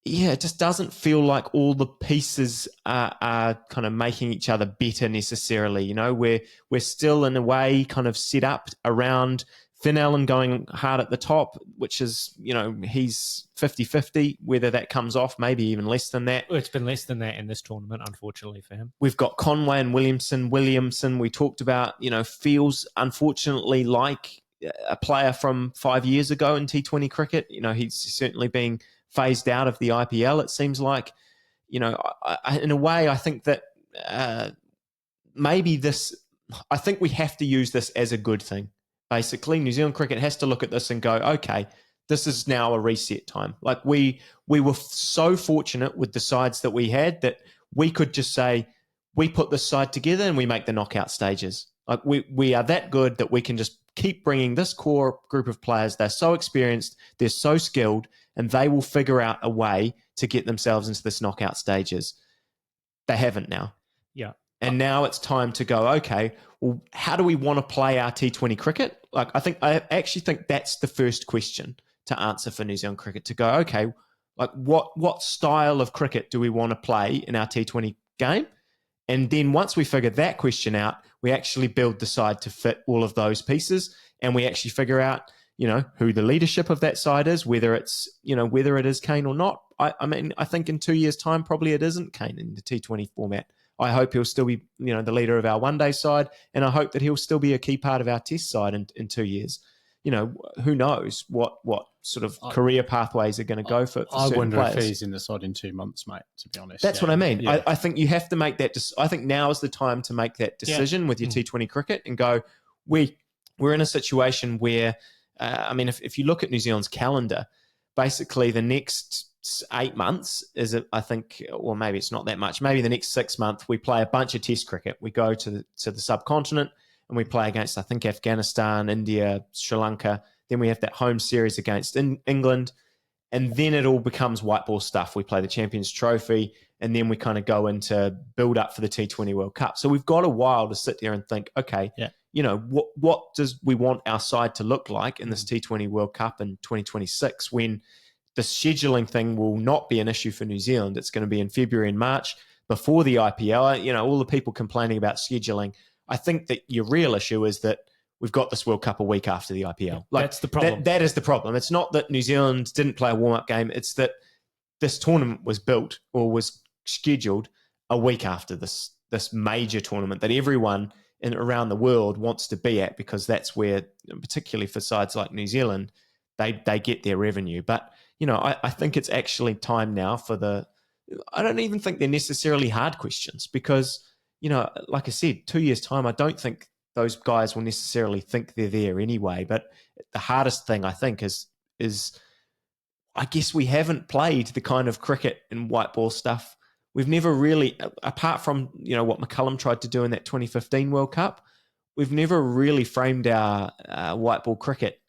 yeah, it just doesn't feel like all the pieces are kind of making each other better necessarily. We're still in a way kind of set up around Finn Allen going hard at the top, which is, he's 50-50, whether that comes off, maybe even less than that. Well, it's been less than that in this tournament, unfortunately for him. We've got Conway and Williamson, we talked about, feels unfortunately like a player from 5 years ago in T20 cricket. He's certainly being phased out of the IPL, it seems like. In a way, I think that maybe I think we have to use this as a good thing. Basically, New Zealand cricket has to look at this and go, okay, this is now a reset time. Like we were so fortunate with the sides that we had that we could just say, we put this side together and we make the knockout stages. Like we are that good that we can just keep bringing this core group of players. They're so experienced, they're so skilled, and they will figure out a way to get themselves into this knockout stages. They haven't now. Yeah. And now it's time to go, okay, well, how do we want to play our T20 cricket? Like, I actually think that's the first question to answer for New Zealand cricket, to go, okay, like what style of cricket do we want to play in our T20 game? And then once we figure that question out, we actually build the side to fit all of those pieces, and we actually figure out, who the leadership of that side is, whether it is Kane or not. I mean, I think in 2 years' time, probably it isn't Kane in the T20 format. I hope he'll still be, the leader of our one-day side, and I hope that he'll still be a key part of our Test side in 2 years. Who knows what sort of career pathways are going to go for I certain wonder players. if he's in the side in 2 months, mate, to be honest. That's what I mean. Yeah. I think you have to make that. I think now is the time to make that decision with your T20 cricket and go, we're in a situation where, if you look at New Zealand's calendar, basically the next 8 months is, I think, or maybe it's not that much. Maybe the next 6 months we play a bunch of Test cricket. We go to the subcontinent and we play against, I think, Afghanistan, India, Sri Lanka. Then we have that home series against England. And then it all becomes white ball stuff. We play the Champions Trophy, and then we kind of go into build up for the T20 World Cup. So we've got a while to sit there and think, okay, what does we want our side to look like in this T20 World Cup in 2026, when the scheduling thing will not be an issue for New Zealand. It's going to be in February and March before the IPL. All the people complaining about scheduling. I think that your real issue is that we've got this World Cup a week after the IPL. That's the problem. That is the problem. It's not that New Zealand didn't play a warm-up game. It's that this tournament was built or was scheduled a week after this major tournament that everyone around the world wants to be at, because that's where, particularly for sides like New Zealand, they get their revenue. But, I think it's actually time now for I don't even think they're necessarily hard questions, because, like I said, 2 years' time, I don't think those guys will necessarily think they're there anyway. But the hardest thing, I think, is I guess we haven't played the kind of cricket and white ball stuff. We've never really, apart from, what McMullen tried to do in that 2015 World Cup, we've never really framed our white ball cricket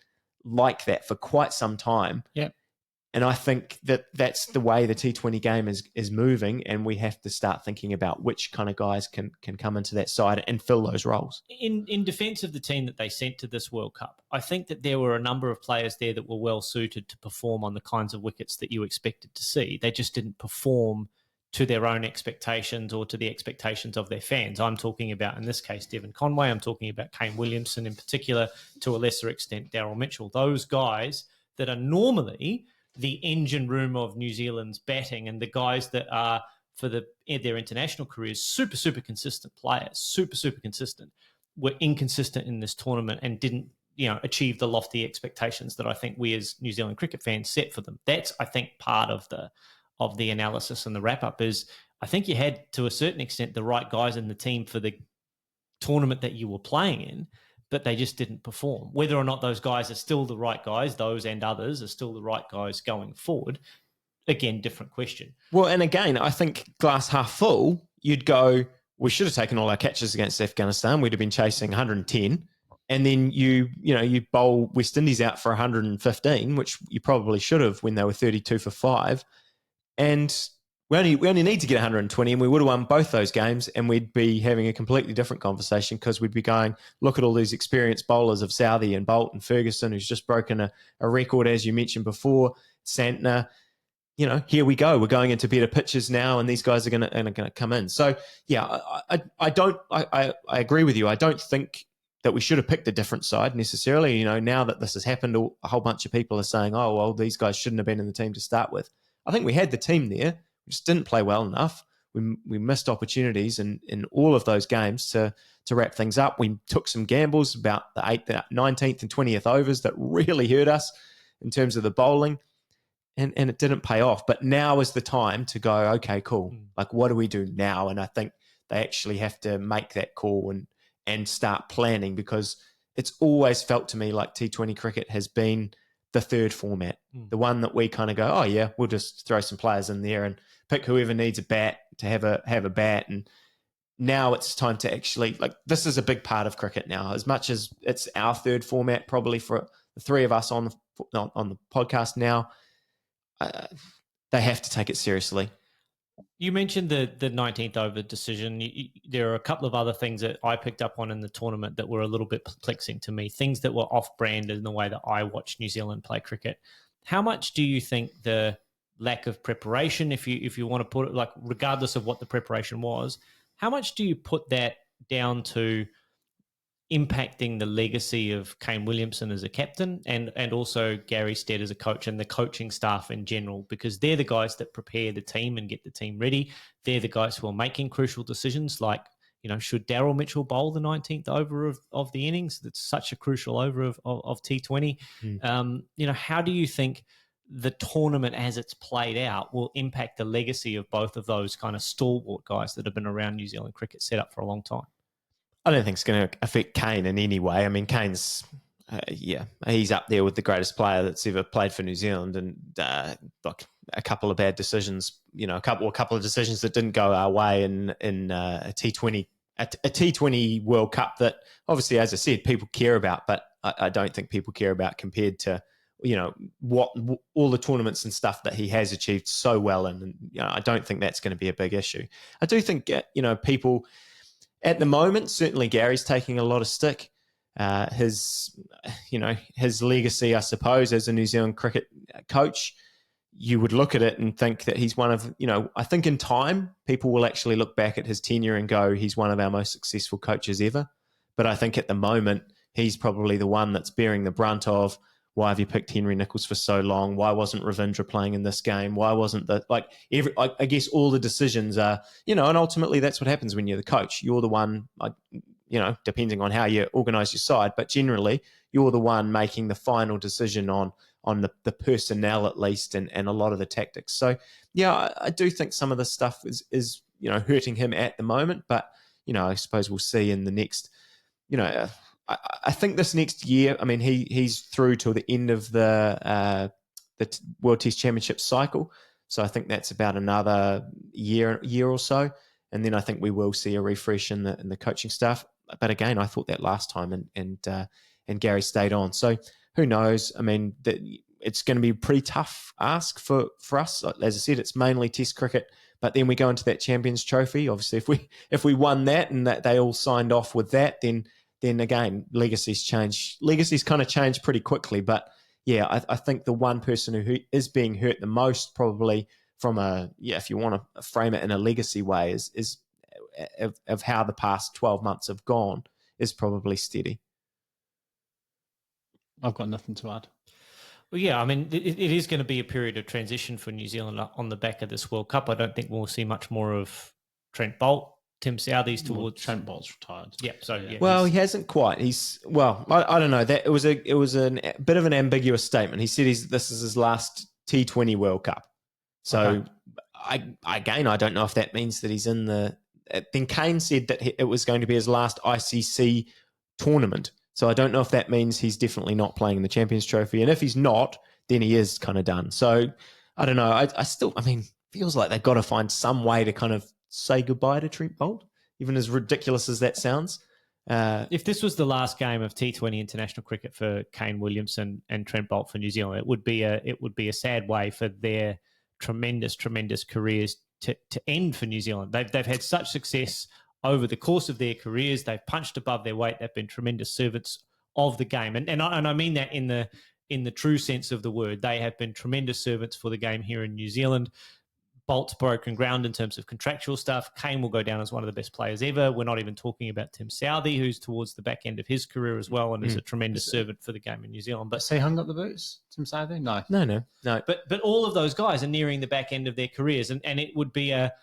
like that for quite some time. Yeah. And I think that that's the way the T20 game is moving, and we have to start thinking about which kind of guys can come into that side and fill those roles. In defence of the team that they sent to this World Cup, I think that there were a number of players there that were well suited to perform on the kinds of wickets that you expected to see. They just didn't perform to their own expectations or to the expectations of their fans. I'm talking about, in this case, Devon Conway. I'm talking about Kane Williamson in particular, to a lesser extent, Daryl Mitchell. Those guys that are normally the engine room of New Zealand's batting, and the guys that are, for their international careers, super, super consistent players, super consistent, were inconsistent in this tournament and didn't, achieve the lofty expectations that I think we as New Zealand cricket fans set for them. That's, I think, part of the analysis and the wrap-up is, I think you had, to a certain extent, the right guys in the team for the tournament that you were playing in, but they just didn't perform. Whether or not those guys are still the right guys, those and others are still the right guys going forward, again, different question. Well, and again, I think glass half full, you'd go, we should have taken all our catches against Afghanistan. We'd have been chasing 110. And then you bowl West Indies out for 115, which you probably should have when they were 32 for 5. And we only need to get 120, and we would have won both those games, and we'd be having a completely different conversation, because we'd be going, look at all these experienced bowlers of Southey and Bolt and Ferguson, who's just broken a record, as you mentioned before, Santner. Here we go. We're going into better pitches now, and these guys are going to come in. So, yeah, I agree with you. I don't think that we should have picked a different side necessarily. Now that this has happened, a whole bunch of people are saying, oh, well, these guys shouldn't have been in the team to start with. I think we had the team there. We just didn't play well enough. We missed opportunities in all of those games to wrap things up. We took some gambles about the 8th, 19th and 20th overs that really hurt us in terms of the bowling. And it didn't pay off. But now is the time to go, okay, cool. Like, what do we do now? And I think they actually have to make that call and start planning, because it's always felt to me like T20 cricket has been the third format, the one that we kind of go, oh, yeah, we'll just throw some players in there and pick whoever needs a bat to have a bat. And now it's time to actually, like, this is a big part of cricket now. As much as it's our third format, probably for the three of us on the podcast now, they have to take it seriously. You mentioned the 19th over decision. There are a couple of other things that I picked up on in the tournament that were a little bit perplexing to me, things that were off-brand in the way that I watch New Zealand play cricket. How much do you think the lack of preparation, if you want to put it, like, regardless of what the preparation was, how much do you put that down to impacting the legacy of Kane Williamson as a captain and also Gary Stead as a coach and the coaching staff in general? Because they're the guys that prepare the team and get the team ready. They're the guys who are making crucial decisions like, should Daryl Mitchell bowl the 19th over of the innings? That's such a crucial over of T20. How do you think the tournament as it's played out will impact the legacy of both of those kind of stalwart guys that have been around New Zealand cricket set up for a long time? I don't think it's going to affect Kane in any way. I mean, Kane's, he's up there with the greatest player that's ever played for New Zealand, and a couple of bad decisions, a couple of decisions that didn't go our way in a T20 World Cup that obviously, as I said, people care about, but I don't think people care about compared to what all the tournaments and stuff that he has achieved so well, and I don't think that's going to be a big issue. I do think people. At the moment, certainly Gary's taking a lot of stick. His legacy, I suppose, as a New Zealand cricket coach, you would look at it and think that he's one of, I think in time, people will actually look back at his tenure and go, he's one of our most successful coaches ever. But I think at the moment, he's probably the one that's bearing the brunt of, why have you picked Henry Nicholls for so long? Why wasn't Ravindra playing in this game? Why wasn't I guess all the decisions are, and ultimately that's what happens when you're the coach. You're the one, depending on how you organise your side, but generally you're the one making the final decision on the personnel at least and a lot of the tactics. So, yeah, I do think some of the stuff is hurting him at the moment, but, I suppose we'll see in the next, I think this next year, I mean, he's through till the end of the World Test Championship cycle. So I think that's about another year or so. And then I think we will see a refresh in the coaching staff. But again, I thought that last time and Gary stayed on. So who knows? I mean, it's going to be a pretty tough ask for us. As I said, it's mainly Test cricket. But then we go into that Champions Trophy. Obviously, if we won that and that they all signed off with that, then again, legacies change. Legacies kind of change pretty quickly. But yeah, I think the one person who is being hurt the most, probably from if you want to frame it in a legacy way, is of how the past 12 months have gone, is probably Steady. I've got nothing to add. Well, yeah, I mean, it is going to be a period of transition for New Zealand on the back of this World Cup. I don't think we'll see much more of Trent Bolt. Tim Southee's towards Trent Bolt's retired. Yeah, so yeah. Well, he hasn't quite. I don't know. That it was a bit of an ambiguous statement. He said this is his last T20 World Cup. So okay. I don't know if that means that he's in the. Then Kane said that it was going to be his last ICC tournament. So I don't know if that means he's definitely not playing in the Champions Trophy. And if he's not, then he is kind of done. So I don't know. I mean, feels like they've got to find some way to kind of say goodbye to Trent Bolt. even as ridiculous as that sounds. If this was the last game of T20 international cricket for Kane Williamson and Trent Boult for New Zealand, it would be a sad way for their tremendous careers to end for New Zealand. They've had such success over the course of their careers. They've punched above their weight. They've been tremendous servants of the game, and I mean that in the true sense of the word. They have been tremendous servants for the game here in New Zealand. Bolt's broken ground in terms of contractual stuff. Kane will go down as one of the best players ever. We're not even talking about Tim Southee, who's towards the back end of his career as well and is a tremendous servant for the game in New Zealand. But he hung up the boots, Tim Southee? No. But all of those guys are nearing the back end of their careers, and it would be a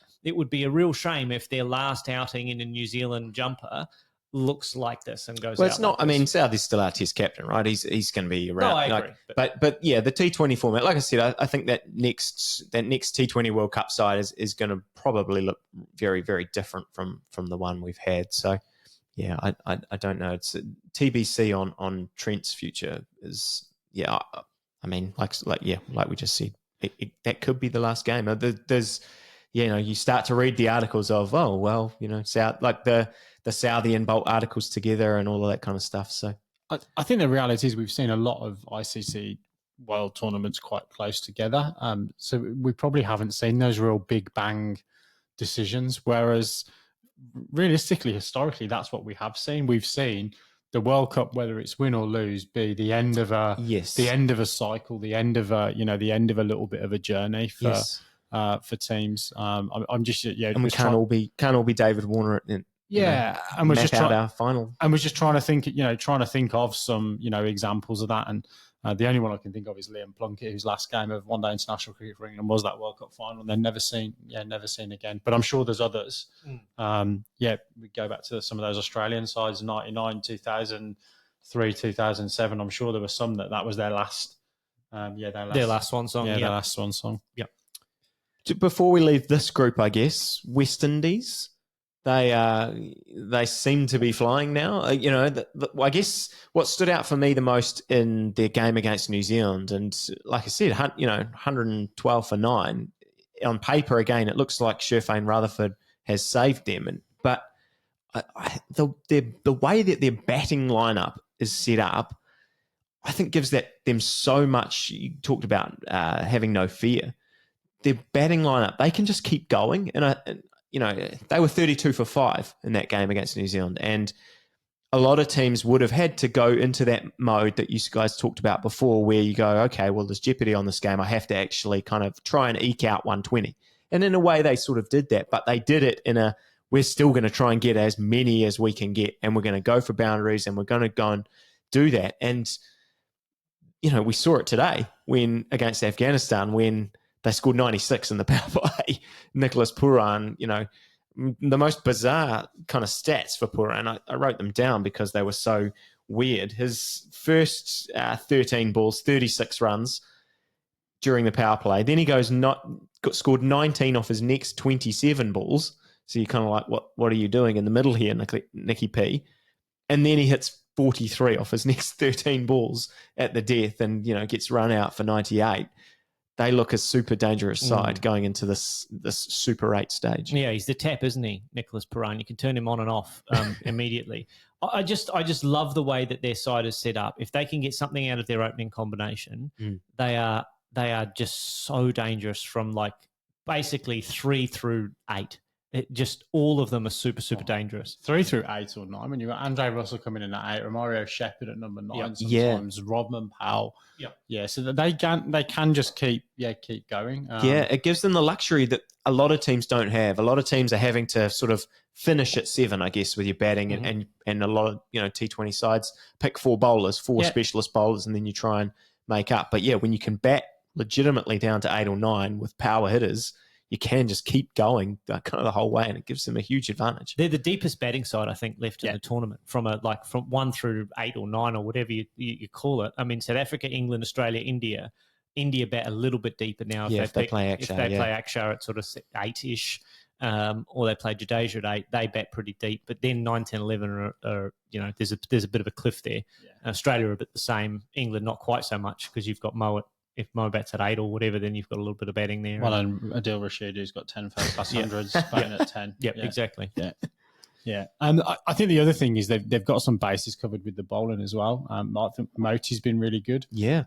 real shame if their last outing in a New Zealand jumper looks like this and goes. Well, it's not. I mean, Southee's still our Test captain, right? He's going to be around. No, I agree. But yeah, the T20 format, like I said, I think that next T20 World Cup side is going to probably look very, very different from the one we've had. So yeah, I don't know. It's TBC on Trent's future is I mean, like we just said, that could be the last game. There's you start to read the articles of the Southee and Bolt articles together and all of that kind of stuff. So I think the reality is we've seen a lot of ICC World tournaments quite close together. So we probably haven't seen those real big bang decisions. Whereas realistically, historically, that's what we have seen. We've seen the World Cup, whether it's win or lose, be the end of a cycle, the end of the end of a little bit of a journey for teams. I'm just and we can't all be David Warner and we're just our final. And we're just trying to think of some, examples of that. And the only one I can think of is Liam Plunkett, whose last game of one-day international cricket for England was that World Cup final, and then never seen again. But I'm sure there's others. We go back to some of those Australian sides, 99, 2003, 2007. I'm sure there were some that was their last. Their last swan song. Their last swan song. Yep. Before we leave this group, I guess West Indies. They seem to be flying now. I guess what stood out for me the most in their game against New Zealand, and like I said, 112 for 9 on paper. Again, it looks like Sherfane Rutherford has saved them, but the way that their batting lineup is set up, I think gives them so much. You talked about having no fear. Their batting lineup, they can just keep going, and they were 32 for 5 in that game against New Zealand. And a lot of teams would have had to go into that mode that you guys talked about before, where you go, okay, well, there's jeopardy on this game. I have to actually kind of try and eke out 120. And in a way, they sort of did that. But they did it we're still going to try and get as many as we can get. And we're going to go for boundaries, and we're going to go and do that. And, we saw it today against Afghanistan when they scored 96 in the power play. Nicholas Pooran, the most bizarre kind of stats for Pooran. I wrote them down because they were so weird. His first 13 balls, 36 runs during the power play. Then he scored 19 off his next 27 balls. So you're kind of like, what are you doing in the middle here, Nicky P? And then he hits 43 off his next 13 balls at the death and, gets run out for 98. They look a super dangerous side going into this Super 8 stage. Yeah, he's the tap, isn't he, Nicholas Pooran? You can turn him on and off immediately. I just love the way that their side is set up. If they can get something out of their opening combination, they are just so dangerous from basically 3 through 8. Just all of them are super dangerous. 3 through 8 or 9. When you've got Andre Russell coming in at 8, Romario Shepherd at number 9, sometimes Rodman Powell. Yeah. So that they can just keep going. It gives them the luxury that a lot of teams don't have. A lot of teams are having to sort of finish at 7, I guess, with your batting, and a lot of T20 sides pick 4 bowlers, 4 specialist bowlers, and then you try and make up. But when you can bat legitimately down to 8 or 9 with power hitters, you can just keep going kind of the whole way, and it gives them a huge advantage. They're the deepest batting side, I think, left in the tournament from 1 through 8 or 9 or whatever you call it. I mean, South Africa, England, Australia, India bat a little bit deeper now. If they play Akshar, if they play Akshar at sort of 8-ish, or they play Jadeja at 8, they bat pretty deep. But then 9, 10, 11 are there's a bit of a cliff there. Yeah. Australia are a bit the same. England not quite so much because you've got Mo if Mo bats at 8 or whatever, then you've got a little bit of batting there. Well, and Adil Rashid, who's got 10 first class hundreds, batting at 10. Yep, exactly. Yeah. Yeah, and I think the other thing is they've got some bases covered with the bowling as well. I think Moti's been really good. Yeah.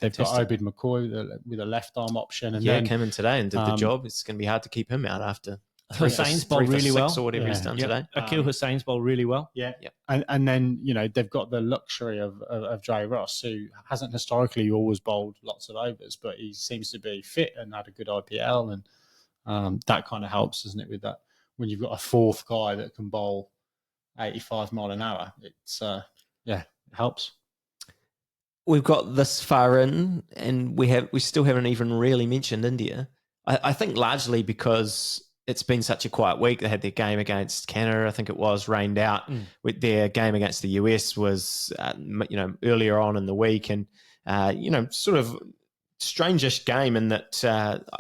They've got Obid McCoy with a left arm option, and yeah, then came in today and did the job. It's going to be hard to keep him out after Hussein's bowled really well, or whatever he's done today. Akil Hussein's bowled really well. Yeah. And then, they've got the luxury of Jay Ross, who hasn't historically always bowled lots of overs, but he seems to be fit and had a good IPL, and that kind of helps, doesn't it, with that? When you've got a fourth guy that can bowl 85 mile an hour, it's it helps. We've got this far in, and we still haven't even really mentioned India. I think largely because it's been such a quiet week. They had their game against Canada, I think it was, rained out. With their game against the US was earlier on in the week, and sort of strangish game in that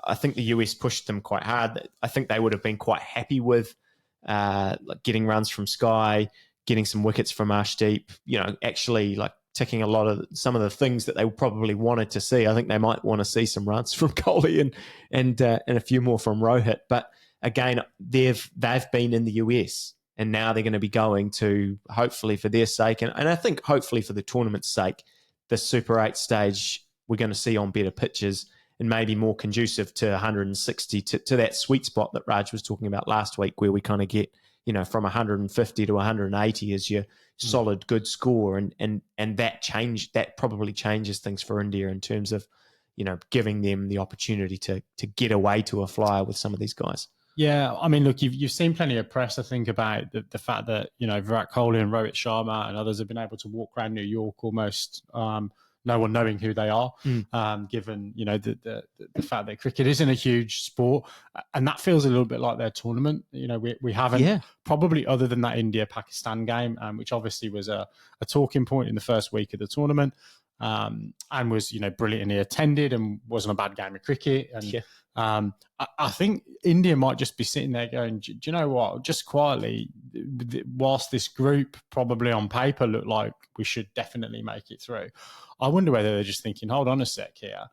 I think the US pushed them quite hard. I think they would have been quite happy with getting runs from Sky, getting some wickets from Arshdeep, actually ticking some of the things that they probably wanted to see. I think they might want to see some runs from Kohli and a few more from Rohit. But again, they've been in the US, and now they're going to be going to, hopefully for their sake, and I think hopefully for the tournament's sake, the Super 8 stage we're going to see on better pitches and maybe more conducive to 160, to that sweet spot that Raj was talking about last week, where we kind of get, from 150 to 180 as your solid good score, and that probably changes things for India in terms of, giving them the opportunity to get away to a flyer with some of these guys. Yeah, I mean, look, you've seen plenty of press, I think, about the fact that, Virat Kohli and Rohit Sharma and others have been able to walk around New York almost no one knowing who they are, given, the fact that cricket isn't a huge sport. And that feels a little bit like their tournament. We haven't, probably other than that India-Pakistan game, which obviously was a talking point in the first week of the tournament, and was, brilliantly attended and wasn't a bad game of cricket. And I think India might just be sitting there going, do you know what? Just quietly, whilst this group probably on paper looked like we should definitely make it through, I wonder whether they're just thinking, hold on a sec here.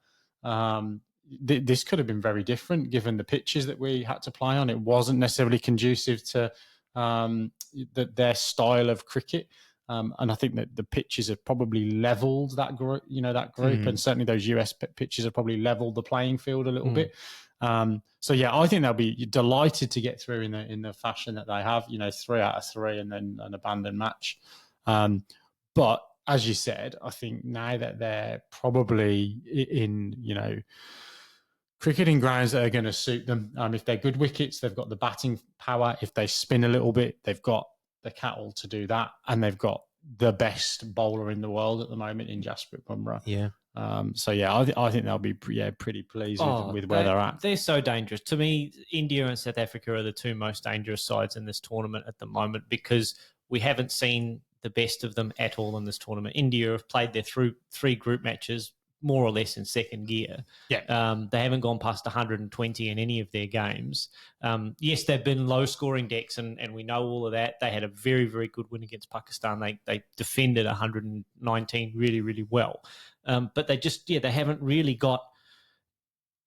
This could have been very different given the pitches that we had to play on. It wasn't necessarily conducive to their style of cricket. And I think that the pitches have probably leveled that group, and certainly those US pitches have probably leveled the playing field a little bit. So yeah, I think they'll be delighted to get through in the fashion that they have, 3 out of 3 and then an abandoned match. But as you said, I think now that they're probably in, cricketing grounds that are going to suit them. If they're good wickets, they've got the batting power. If they spin a little bit, they've got the cattle to do that, and they've got the best bowler in the world at the moment in Jasprit Bumrah. Yeah. I think they'll be pretty pleased with where they're at. They're so dangerous. To me, India and South Africa are the two most dangerous sides in this tournament at the moment, because we haven't seen the best of them at all in this tournament. India have played their 3 group matches more or less in second gear. Yeah. They haven't gone past 120 in any of their games. Yes, they've been low-scoring decks, and we know all of that. They had a very, very good win against Pakistan. They defended 119 really, really well. But they haven't really got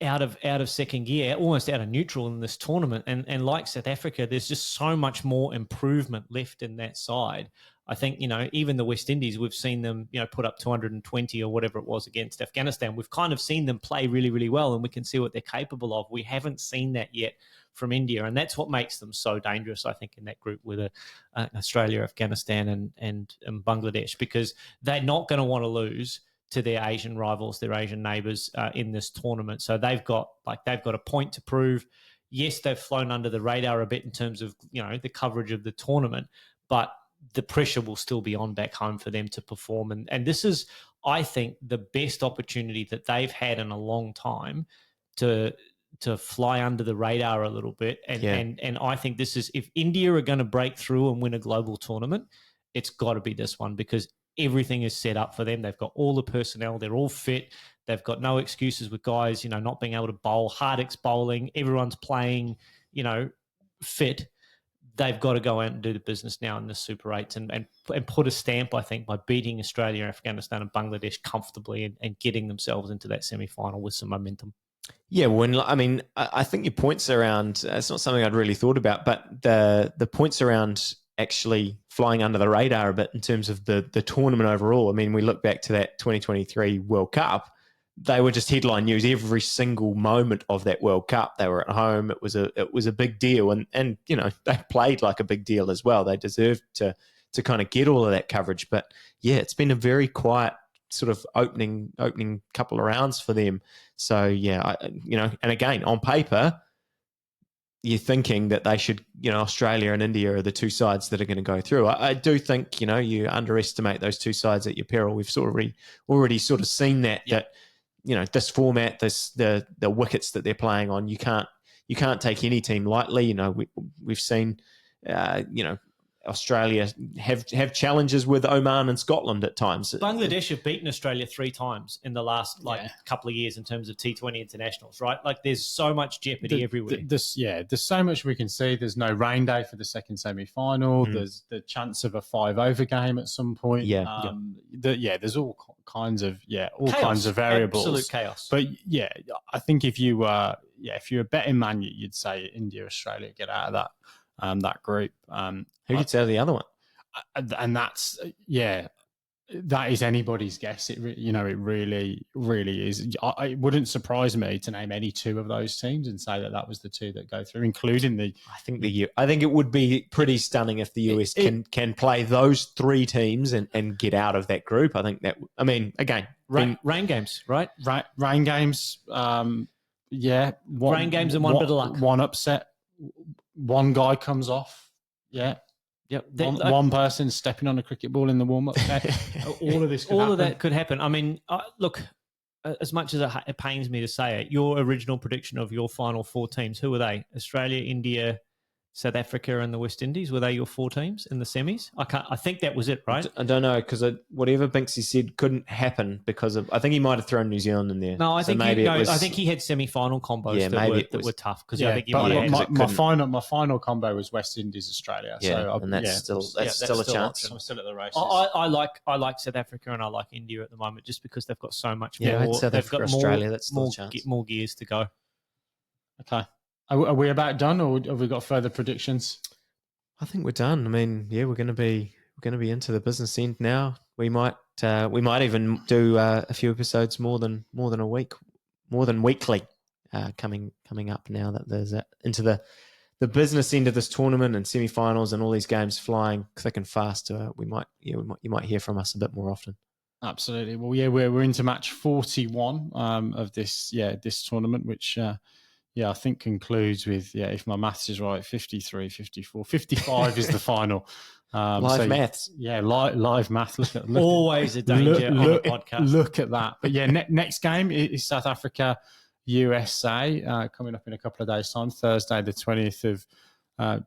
out of second gear, almost out of neutral in this tournament. And like South Africa, there's just so much more improvement left in that side. I think, even the West Indies, we've seen them, put up 220 or whatever it was against Afghanistan. We've kind of seen them play really, really well, and we can see what they're capable of. We haven't seen that yet from India, and that's what makes them so dangerous, I think, in that group with Australia, Afghanistan, and Bangladesh, because they're not going to want to lose to their Asian rivals, their Asian neighbours in this tournament. So they've got a point to prove. Yes, they've flown under the radar a bit in terms of, the coverage of the tournament, but the pressure will still be on back home for them to perform. And this is, I think, the best opportunity that they've had in a long time to fly under the radar a little bit. And I think this is, if India are going to break through and win a global tournament, it's got to be this one, because everything is set up for them. They've got all the personnel. They're all fit. They've got no excuses with guys, not being able to bowl. Hardwick's bowling. Everyone's playing, fit. They've got to go out and do the business now in the Super 8s and put a stamp, I think, by beating Australia, Afghanistan and Bangladesh comfortably and getting themselves into that semi-final with some momentum. Yeah, I think your points around it's not something I'd really thought about, but the points around actually flying under the radar a bit in terms of the tournament overall. I mean, we look back to that 2023 World Cup. They were just headline news every single moment of that World Cup. They were at home. It was a big deal, and they played like a big deal as well. They deserved to kind of get all of that coverage. But yeah, it's been a very quiet sort of opening couple of rounds for them. So yeah, and again on paper, you're thinking that they should, Australia and India are the two sides that are going to go through. I do think, you underestimate those two sides at your peril. We've already sort of seen that, this format, the wickets that they're playing on, you can't take any team lightly. We've seen, Australia have challenges with Oman and Scotland at times. Bangladesh have beaten Australia 3 times in the last couple of years in terms of T20 internationals, right? Like there's so much jeopardy everywhere. There's so much we can see. There's no rain day for the second semi-final. There's the chance of a 5-over game at some point. There's all kinds of variables. Absolute chaos. But yeah, I think if you're a betting man, you'd say India, Australia get out of that group. Who gets out of the other one? And that's that is anybody's guess. It really is. It wouldn't surprise me to name any two of those teams and say that was the two that go through, including the. I think it would be pretty stunning if the US can play those 3 teams and get out of that group. I think that. I mean, again, rain games, right? Rain games. Rain games and one bit of luck. One upset. One guy comes off. Yeah. Yep. One person stepping on a cricket ball in the warm-up. All of this could happen. Of that could happen. I mean, look, as much as it pains me to say it, your original prediction of your final 4 teams, who were they? Australia, India, South Africa and the West Indies, were they your 4 teams in the semis? I think that was it, right? I don't know, because whatever Binksy said couldn't happen because of. I think he might have thrown New Zealand in there. No, I think I think he had semi-final combos that were tough because I think my final combo was West Indies, Australia. Yeah, and that's still a chance. I'm still at the races. I like South Africa and I like India at the moment just because they've got so much more. Yeah, South Africa, Australia, that's still a chance. More gears to go. Okay. Are we about done, or have we got further predictions? I think we're done. I mean, we're going to be into the business end now. We might even do a few episodes more than a week, more than weekly, coming up now that there's into the business end of this tournament and semi-finals and all these games flying thick and fast. You might hear from us a bit more often. Absolutely. Well, we're into match 41 of this tournament, which. I think concludes with, if my maths is right, 53, 54, 55 is the final. Live maths. Yeah, live math. Always a danger on a podcast. Look at that. But next game is South Africa, USA, coming up in a couple of days' time, Thursday, the 20th of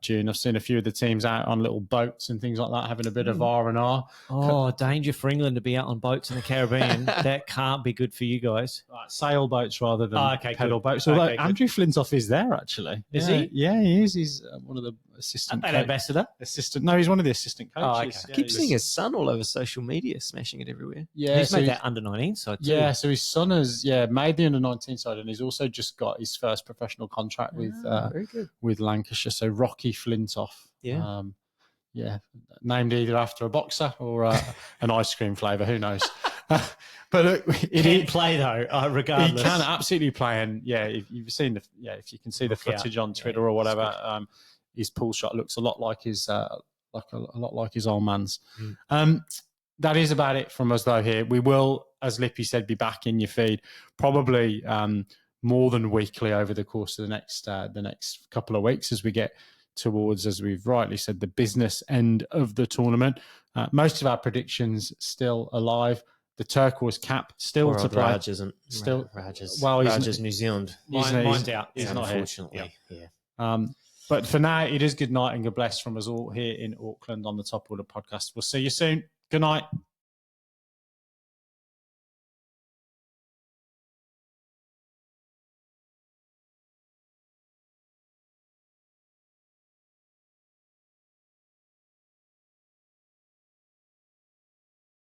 June. I've seen a few of the teams out on little boats and things like that, having a bit of R&R. Oh, danger for England to be out on boats in the Caribbean. That can't be good for you guys. Sailboats rather than pedal boats. Although Andrew Flintoff is there, actually. Is he? Yeah, he is. He's one of the assistant ambassador? No, he's one of the assistant coaches. I keep seeing his son all over social media, smashing it everywhere. Yeah, he's made that under-19 side too. Yeah, so his son has made the under-19 side, and he's also just got his first professional contract with Lancashire. So Rocky Flintoff. Yeah. Named either after a boxer or an ice cream flavour. Who knows? But look, he can play though, regardless. He can absolutely play, and if you've seen if you can see the footage on Twitter or whatever, his pull shot looks a lot like his a lot like his old man's. That is about it from us though. Here we will, as Lippy said, be back in your feed probably more than weekly over the course of the next couple of weeks as we get towards, as we've rightly said, the business end of the tournament. Most of our predictions still alive. The turquoise cap still to play. Raj isn't. Raj is New Zealand. Mine's out. He's not here. Unfortunately. But for now, it is good night and good bless from us all here in Auckland on the Top Order podcast. We'll see you soon. Good night.